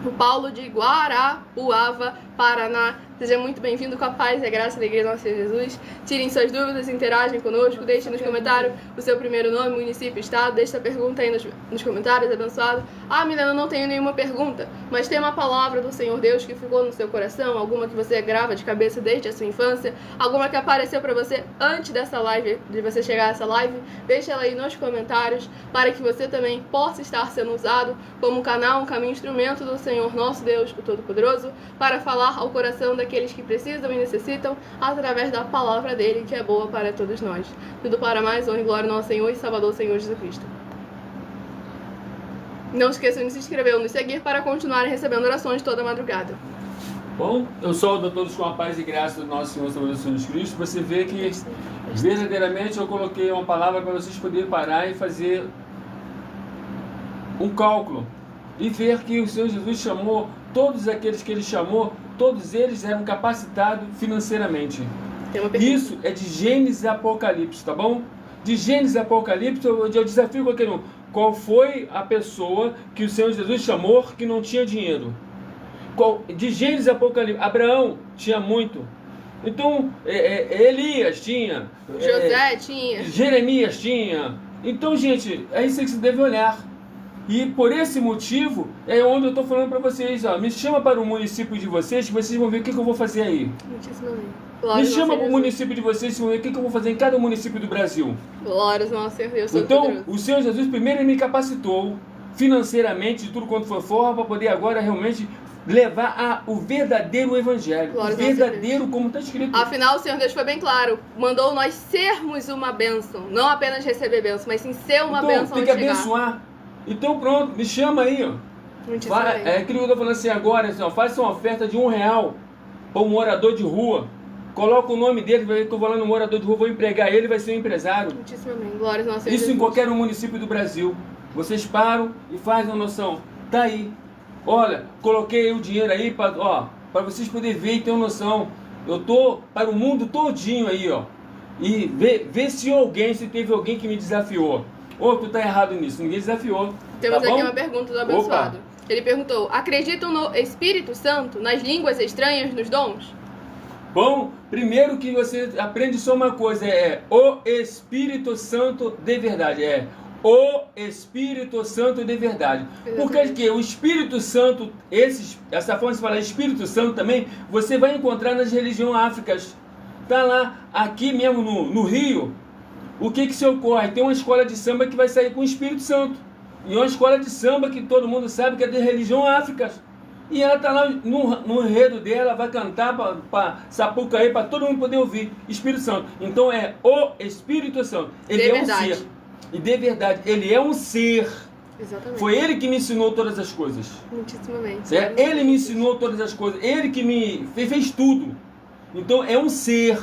[SPEAKER 1] O Paulo de Guarapuava, Paraná. Seja muito bem-vindo com a paz e a graça da Igreja do nosso Senhor Jesus. Tirem suas dúvidas, interagem conosco, deixem nos comentários o seu primeiro nome, município, estado. Deixe sua pergunta aí nos comentários, abençoado. Ah, Milena, não tenho nenhuma pergunta, mas tem uma palavra do Senhor Deus que ficou no seu coração, alguma que você grava de cabeça desde a sua infância, alguma que apareceu para você antes dessa live, de você chegar a essa live. Deixe ela aí nos comentários, para que você também possa estar sendo usado como canal, um caminho, instrumento do Senhor nosso Deus, o Todo-Poderoso, para falar ao coração daqueles que precisam e necessitam, através da palavra dele, que é boa para todos nós. Tudo para mais honra e glória ao nosso Senhor e Salvador, Senhor Jesus Cristo. Não esqueçam de se inscrever ou nos seguir para continuarem recebendo orações toda madrugada.
[SPEAKER 4] Bom, eu saúdo a todos com a paz e graça do nosso Senhor e Salvador Jesus Cristo. Você vê que verdadeiramente eu coloquei uma palavra para vocês poderem parar e fazer um cálculo e ver que o Senhor Jesus chamou todos aqueles que ele chamou, todos eles eram capacitados financeiramente. Isso é de Gênesis e Apocalipse, tá bom? De Gênesis e Apocalipse, eu desafio qualquer um. Qual foi a pessoa que o Senhor Jesus chamou que não tinha dinheiro? De Gênesis e Apocalipse, Abraão tinha muito. Então, Elias tinha.
[SPEAKER 1] José tinha.
[SPEAKER 4] Jeremias tinha. Então, gente, é isso que você deve olhar. E por esse motivo, é onde eu estou falando para vocês, ó, me chama para o município de vocês, que vocês vão ver o que eu vou fazer aí. Me chama para o município de vocês, vocês vão ver o que eu vou fazer em cada município do Brasil.
[SPEAKER 1] Glórias ao nosso Senhor Deus.
[SPEAKER 4] Então, o Senhor Jesus primeiro me capacitou financeiramente, de tudo quanto for forma, para poder agora realmente levar o verdadeiro evangelho. Glórias o verdadeiro, como está escrito.
[SPEAKER 1] Afinal, o Senhor Deus foi bem claro, mandou nós sermos uma bênção, não apenas receber bênção, mas sim ser uma bênção.
[SPEAKER 4] Então, tem que abençoar. Então pronto, me chama aí, ó. Aquilo que eu estou falando assim agora, assim, ó, faça uma oferta de R$1 para um morador de rua. Coloca o nome dele, vai ver que eu estou falando um morador de rua, vou empregar ele, vai ser um empresário.
[SPEAKER 1] Glórias ao nosso
[SPEAKER 4] Isso
[SPEAKER 1] Jesus.
[SPEAKER 4] Em qualquer município do Brasil. Vocês param e fazem uma noção. Tá aí. Olha, coloquei o dinheiro aí para vocês poderem ver e ter uma noção. Eu tô para o mundo todinho aí, ó. E ver se teve alguém que me desafiou. Ou tu tá errado nisso, ninguém desafiou.
[SPEAKER 1] Temos
[SPEAKER 4] tá
[SPEAKER 1] aqui uma pergunta do abençoado. Opa. Ele perguntou: acreditam no Espírito Santo, nas línguas estranhas, nos dons?
[SPEAKER 4] Bom, primeiro que você aprende só uma coisa, o Espírito Santo de verdade, o Espírito Santo de verdade. Porque o Espírito Santo, essa forma de falar Espírito Santo também, você vai encontrar nas religiões áfricas. Tá lá, aqui mesmo no Rio. O que se ocorre? Tem uma escola de samba que vai sair com o Espírito Santo. E uma escola de samba que todo mundo sabe que é de religião áfrica. E ela está lá no enredo dela, vai cantar para Sapucaí, para todo mundo poder ouvir. Espírito Santo. Então é o Espírito Santo. Ele é um ser. E de verdade, ele é um ser.
[SPEAKER 1] Exatamente.
[SPEAKER 4] Foi ele que me ensinou todas as coisas.
[SPEAKER 1] Muitíssimamente.
[SPEAKER 4] Ele me ensinou todas as coisas. Ele que me fez tudo. Então é um ser.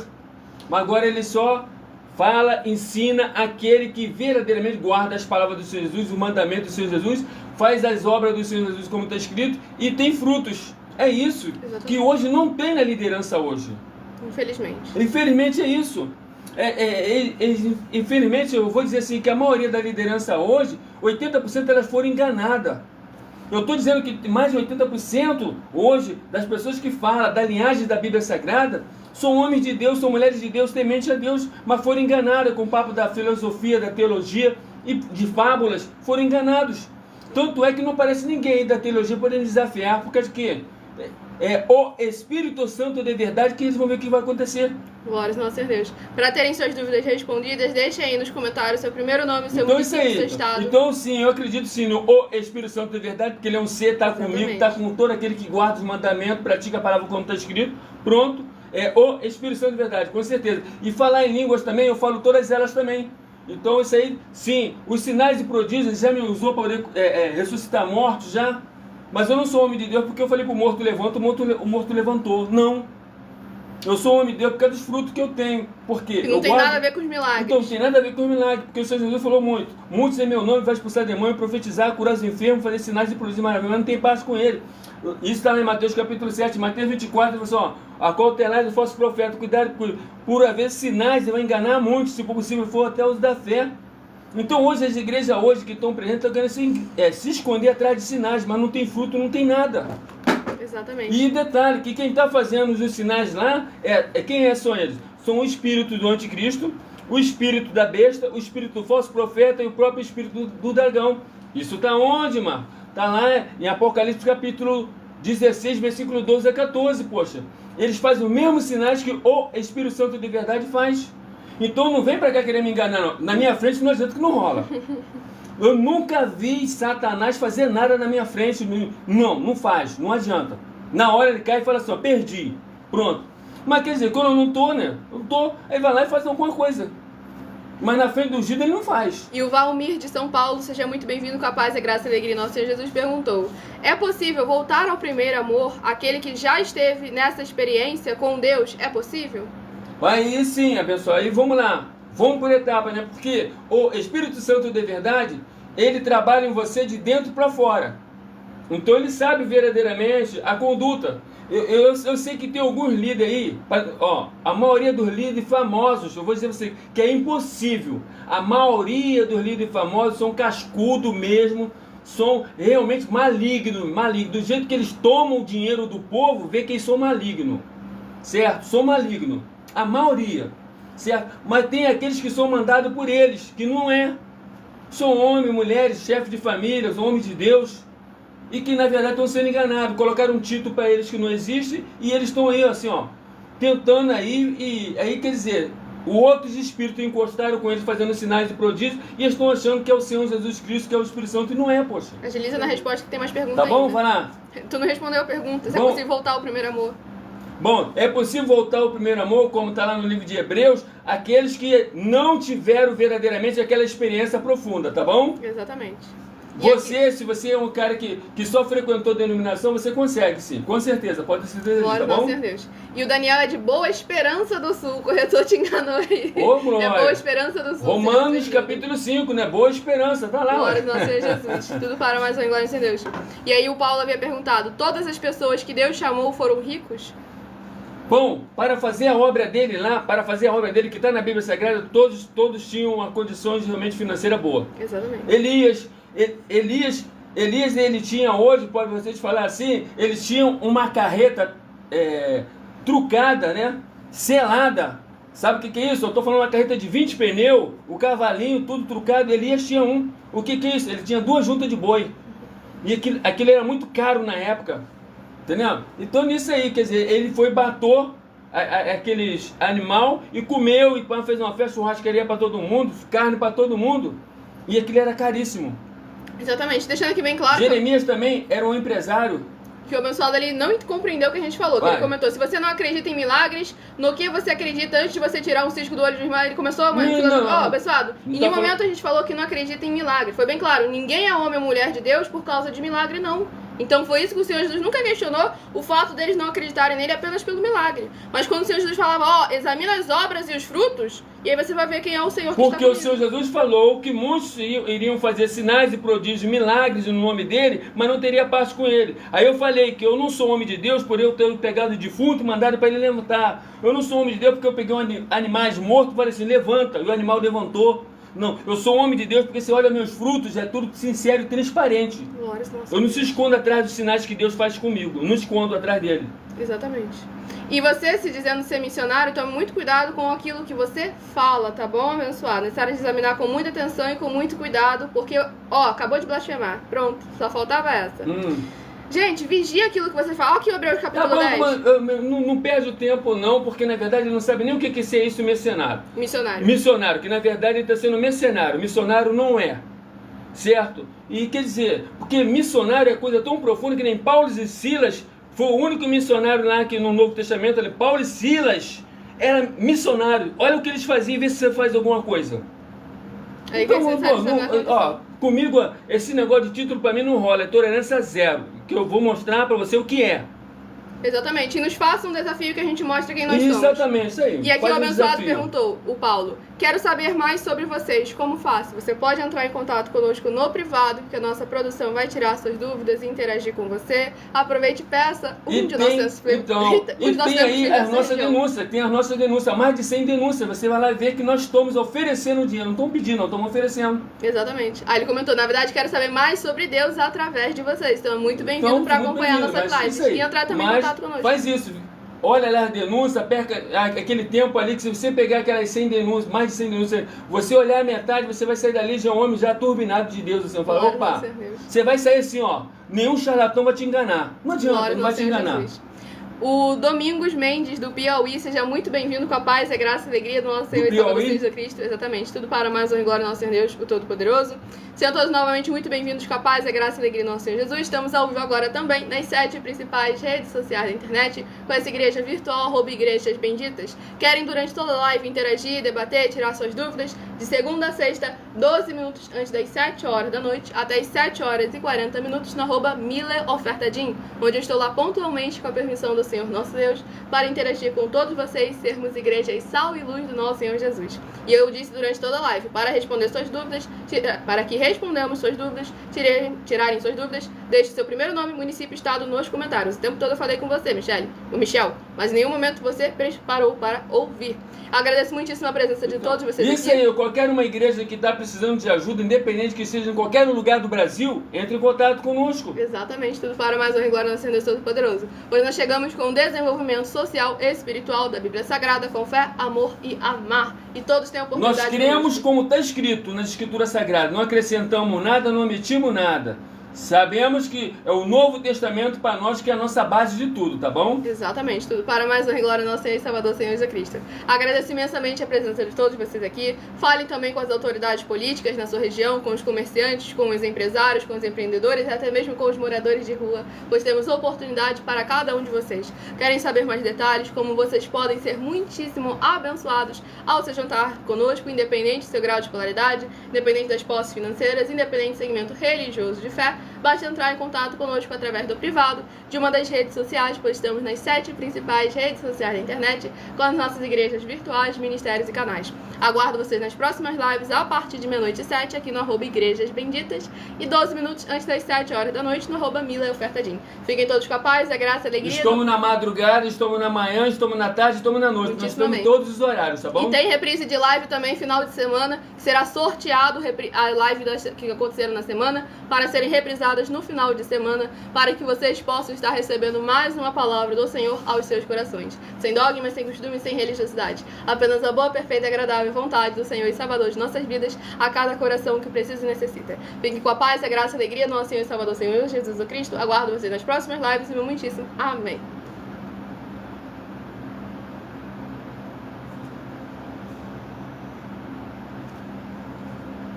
[SPEAKER 4] Mas agora ele só fala, ensina aquele que verdadeiramente guarda as palavras do Senhor Jesus, o mandamento do Senhor Jesus, faz as obras do Senhor Jesus como está escrito e tem frutos. É isso. Exatamente. Que hoje não tem na liderança hoje.
[SPEAKER 1] Infelizmente.
[SPEAKER 4] Infelizmente é isso. Infelizmente eu vou dizer assim que a maioria da liderança hoje, 80% elas foram enganadas. Eu estou dizendo que mais de 80% hoje das pessoas que falam da linhagem da Bíblia Sagrada são homens de Deus, são mulheres de Deus, tementes a Deus, mas foram enganadas com o papo da filosofia, da teologia e de fábulas, foram enganados. Tanto é que não aparece ninguém da teologia podendo desafiar, porque de quê? é o Espírito Santo de verdade, que eles vão ver o que vai acontecer.
[SPEAKER 1] Glórias ao nosso Deus. Para terem suas dúvidas respondidas, deixem aí nos comentários seu primeiro nome, seu
[SPEAKER 4] Então isso
[SPEAKER 1] município,
[SPEAKER 4] aí.
[SPEAKER 1] seu estado.
[SPEAKER 4] Então sim, eu acredito sim no o Espírito Santo de verdade, porque ele é um ser, está comigo,
[SPEAKER 1] Exatamente.
[SPEAKER 4] está com todo aquele que guarda os mandamentos, pratica a palavra como está escrito. Pronto, é o Espírito Santo de verdade, com certeza. E falar em línguas também, eu falo todas elas também. Então isso aí, sim, os sinais e prodígios já me usou para poder ressuscitar mortos já. Mas eu não sou homem de Deus porque eu falei para o morto levanta, o morto levantou. Não. Eu sou homem de Deus por causa dos frutos que eu tenho. Por quê?
[SPEAKER 1] Que não tem nada a ver com os milagres.
[SPEAKER 4] Então não tem nada a ver com os milagres, porque o Senhor Jesus falou muito. Muitos em meu nome vai expulsar demônio, profetizar, curar os enfermos, fazer sinais e produzir maravilhas, mas não tem paz com ele. Isso está em Mateus capítulo 7, Mateus 24, ele falou assim, ó, acautelai do falso profeta, cuidado por haver sinais, e vai enganar muitos, se for possível for até os da fé. Então hoje as igrejas hoje que estão presentes estão querendo se esconder atrás de sinais, mas não tem fruto, não tem nada.
[SPEAKER 1] Exatamente.
[SPEAKER 4] E detalhe, que quem está fazendo os sinais lá, quem são eles? São o espírito do anticristo, o espírito da besta, o espírito do falso profeta e o próprio espírito do dragão. Isso está onde, Marco? Está lá em Apocalipse capítulo 16, versículo 12 a 14, poxa. Eles fazem os mesmos sinais que o Espírito Santo de verdade faz. Então não vem para cá querer me enganar, não. Na minha frente não adianta que não rola. Eu nunca vi Satanás fazer nada na minha frente. Não faz, não adianta. Na hora ele cai e fala assim, ó, perdi. Pronto. Mas quer dizer, quando eu não tô, né? Eu tô, aí vai lá e faz alguma coisa. Mas na frente do Gida ele não faz.
[SPEAKER 1] E o Valmir de São Paulo, seja muito bem-vindo, com a paz, a graça e a alegria. Nosso Senhor Jesus perguntou: é possível voltar ao primeiro amor, aquele que já esteve nessa experiência com Deus? É possível?
[SPEAKER 4] Aí sim, abençoado. Aí vamos lá. Vamos por etapas, né? Porque o Espírito Santo de verdade, ele trabalha em você de dentro para fora. Então ele sabe verdadeiramente a conduta. Eu sei que tem alguns líderes aí, ó, a maioria dos líderes famosos, eu vou dizer pra você que é impossível. A maioria dos líderes famosos são cascudo mesmo, são realmente malignos. Do jeito que eles tomam o dinheiro do povo, vê que eles são malignos, certo? São malignos, a maioria, certo? Mas tem aqueles que são mandados por eles, que não é. São homens, mulheres, chefes de família, homens de Deus, e que na verdade estão sendo enganados, colocaram um título para eles que não existe, e eles estão aí assim, ó, tentando aí, e aí quer dizer, outros espíritos encostaram com eles fazendo sinais de prodígio, e eles estão achando que é o Senhor Jesus Cristo, que é o Espírito Santo, e não é, poxa.
[SPEAKER 1] Agiliza na resposta que tem mais perguntas.
[SPEAKER 4] Tá bom?
[SPEAKER 1] ainda.
[SPEAKER 4] Vai lá.
[SPEAKER 1] Tu não respondeu a pergunta, se é
[SPEAKER 4] Bom.
[SPEAKER 1] possível voltar ao primeiro amor.
[SPEAKER 4] Bom, é possível voltar ao primeiro amor, como está lá no livro de Hebreus, aqueles que não tiveram verdadeiramente aquela experiência profunda, tá bom?
[SPEAKER 1] Exatamente.
[SPEAKER 4] Você, se você é um cara que só frequentou a denominação, você consegue sim, com certeza, pode ter certeza disso,
[SPEAKER 1] Glória
[SPEAKER 4] tá
[SPEAKER 1] ao
[SPEAKER 4] bom?
[SPEAKER 1] nosso Deus. E o Daniel é de Boa Esperança do Sul, o corretor te enganou aí.
[SPEAKER 4] Ô, glória.
[SPEAKER 1] É Boa Esperança do Sul.
[SPEAKER 4] Romanos
[SPEAKER 1] Senhor,
[SPEAKER 4] capítulo 5, né? Boa esperança, tá lá.
[SPEAKER 1] Glória
[SPEAKER 4] Ó.
[SPEAKER 1] ao nosso Senhor Jesus. Tudo para mais uma glória em Deus. E aí o Paulo havia perguntado: todas as pessoas que Deus chamou foram ricos?
[SPEAKER 4] Bom, para fazer a obra dele lá, para fazer a obra dele que está na Bíblia Sagrada, todos tinham uma condição realmente financeira boa.
[SPEAKER 1] Exatamente.
[SPEAKER 4] Elias, ele tinha hoje, pode vocês falar assim, eles tinham uma carreta trucada, né? Selada. Sabe o que é isso? Eu estou falando uma carreta de 20 pneus, o cavalinho, tudo trucado. Elias tinha um. O que é isso? Ele tinha 2 juntas de boi. E aquilo era muito caro na época. Entendeu? Então nisso aí, quer dizer, ele foi, matou aqueles animal e comeu, e fez uma festa, churrascaria para todo mundo, carne para todo mundo. E aquilo era caríssimo.
[SPEAKER 1] Exatamente. Deixando aqui bem claro
[SPEAKER 4] Jeremias também era um empresário.
[SPEAKER 1] que o abençoado ali não compreendeu o que a gente falou. Que ele comentou: se você não acredita em milagres, no que você acredita antes de você tirar um cisco do olho de um irmão? Ele começou, abençoado, em nenhum momento a gente falou que não acredita em milagre. Foi bem claro, ninguém é homem ou mulher de Deus por causa de milagre, não. Então foi isso que o Senhor Jesus nunca questionou, o fato deles não acreditarem nele apenas pelo milagre. Mas quando o Senhor Jesus falava, examina as obras e os frutos, e aí você vai ver quem é o Senhor que está
[SPEAKER 4] Porque o Senhor Jesus falou que muitos iriam fazer sinais e prodígios, milagres no nome dele, mas não teria parte com ele. Aí eu falei que eu não sou homem de Deus por eu ter pegado o defunto e mandado para ele levantar. Eu não sou homem de Deus porque eu peguei animais mortos e falei assim, levanta, e o animal levantou. Não, eu sou homem de Deus porque você olha meus frutos, é tudo sincero e transparente. Eu não se escondo atrás dos sinais que Deus faz comigo, eu não escondo atrás dele.
[SPEAKER 1] Exatamente. E você, se dizendo ser missionário, tome muito cuidado com aquilo que você fala, tá bom, abençoado? Necessário de examinar com muita atenção e com muito cuidado, porque, acabou de blasfemar. Pronto, só faltava essa. Gente, vigia aquilo que você fala. Olha aqui o Hebreus
[SPEAKER 4] Tá
[SPEAKER 1] capítulo 10.
[SPEAKER 4] bom, não perde o tempo não, porque na verdade ele não sabe nem o que é isso mercenário.
[SPEAKER 1] Missionário.
[SPEAKER 4] Missionário, que na verdade ele está sendo mercenário. Missionário não é. Certo? E quer dizer, porque missionário é coisa tão profunda que nem Paulo e Silas foi o único missionário lá que no Novo Testamento, ali, Paulo e Silas era missionário. Olha o que eles faziam e vê se você faz alguma coisa.
[SPEAKER 1] Aí
[SPEAKER 4] Então,
[SPEAKER 1] que você sabe
[SPEAKER 4] comigo, esse negócio de título para mim não rola, é tolerância zero. Que eu vou mostrar para você o que é.
[SPEAKER 1] Exatamente. E nos faça um desafio que a gente mostra quem nós
[SPEAKER 4] Exatamente, isso aí.
[SPEAKER 1] somos. E aqui
[SPEAKER 4] Faz
[SPEAKER 1] o
[SPEAKER 4] um
[SPEAKER 1] abençoado
[SPEAKER 4] desafio.
[SPEAKER 1] perguntou, o Paulo, quero saber mais sobre vocês, como faço? Você pode entrar em contato conosco no privado, que a nossa produção vai tirar suas dúvidas e interagir com você. Aproveite e peça
[SPEAKER 4] tem aí as nossas denúncias, tem as nossas denúncias, mais de 100 denúncias. Você vai lá ver que nós estamos oferecendo dinheiro, não estamos pedindo, não estamos oferecendo.
[SPEAKER 1] Exatamente. Aí ele comentou, na verdade, quero saber mais sobre Deus através de vocês. Então é muito bem-vindo para acompanhar nossas lives. E entrar também em contato conosco.
[SPEAKER 4] Faz isso. Olha lá as denúncias, perca aquele tempo ali que se você pegar aquelas 100 denúncias, mais de 100 denúncias, você olhar a metade, você vai sair dali já um homem já turbinado de Deus. Assim, fala, opa, você vai sair assim, ó, nenhum charlatão vai te enganar. Não adianta, não vai te enganar.
[SPEAKER 1] O Domingos Mendes, do Piauí, seja muito bem-vindo com a paz, a graça e a alegria do nosso Senhor e Salvador Jesus Cristo. Exatamente, tudo para mais honra e glória do nosso Senhor Deus, o Todo-Poderoso. Sejam todos novamente muito bem-vindos com a paz, a graça e a alegria do nosso Senhor Jesus. Estamos ao vivo agora também nas 7 principais redes sociais da internet, com essa igreja virtual, @igrejas benditas. Querem durante toda a live interagir, debater, tirar suas dúvidas? De segunda a sexta, 12 minutos antes das 7 horas da noite, até as 7 horas e 40 minutos, no @MillerOfertadim, onde eu estou lá pontualmente com a permissão do Senhor nosso Deus, para interagir com todos vocês, sermos igreja e sal e luz do nosso Senhor Jesus. E eu disse durante toda a live, para responder suas dúvidas, para que respondamos suas dúvidas, tirarem suas dúvidas, deixe seu primeiro nome, município e estado nos comentários. O tempo todo eu falei com você, Michel, mas em nenhum momento você parou para ouvir. Agradeço muitíssimo a presença de todos vocês
[SPEAKER 4] isso
[SPEAKER 1] aqui.
[SPEAKER 4] Isso aí, qualquer uma igreja que está precisando de ajuda, independente que seja em qualquer lugar do Brasil, entre em contato conosco.
[SPEAKER 1] Exatamente, tudo para mais honra e glória do Senhor Deus Todo-Poderoso. Hoje nós chegamos com o desenvolvimento social e espiritual da Bíblia Sagrada, com fé, amor e amar. E todos têm a oportunidade.
[SPEAKER 4] Nós cremos como está escrito nas Escrituras Sagradas, não acrescentamos nada, não omitimos nada. Sabemos que é o Novo Testamento para nós que é a nossa base de tudo, tá bom?
[SPEAKER 1] Exatamente, tudo para mais honra e glória do nosso Senhor e Salvador, Senhor Jesus Cristo. Agradeço imensamente a presença de todos vocês aqui. Falem também com as autoridades políticas na sua região, com os comerciantes, com os empresários, com os empreendedores e até mesmo com os moradores de rua, pois temos oportunidade para cada um de vocês. Querem saber mais detalhes, como vocês podem ser muitíssimo abençoados ao se juntar conosco, independente do seu grau de escolaridade, independente das posses financeiras, independente do segmento religioso de fé, basta entrar em contato conosco através do privado de uma das redes sociais, pois estamos nas 7 principais redes sociais da internet, com as nossas igrejas virtuais, ministérios e canais. Aguardo vocês nas próximas lives a partir de 00:07 aqui no @igrejas benditas e 12 minutos antes das 7 horas da noite no @MillerOfertadim. Fiquem todos com a paz, a graça, a alegria.
[SPEAKER 4] Estamos na madrugada, estamos na manhã, estamos na tarde, estamos na noite. Nós estamos em todos os horários, tá bom?
[SPEAKER 1] E tem reprise de live também final de semana, que será sorteado a live que aconteceram na semana para serem reprisadas no final de semana, para que vocês possam estar recebendo mais uma palavra do Senhor aos seus corações. Sem dogmas, sem costumes, sem religiosidade. Apenas a boa, perfeita e agradável vontade do Senhor e Salvador de nossas vidas a cada coração que precisa e necessita. Fiquem com a paz, a graça e a alegria do nosso Senhor e Salvador, Senhor Jesus Cristo. Aguardo vocês nas próximas lives e meu muitíssimo amém.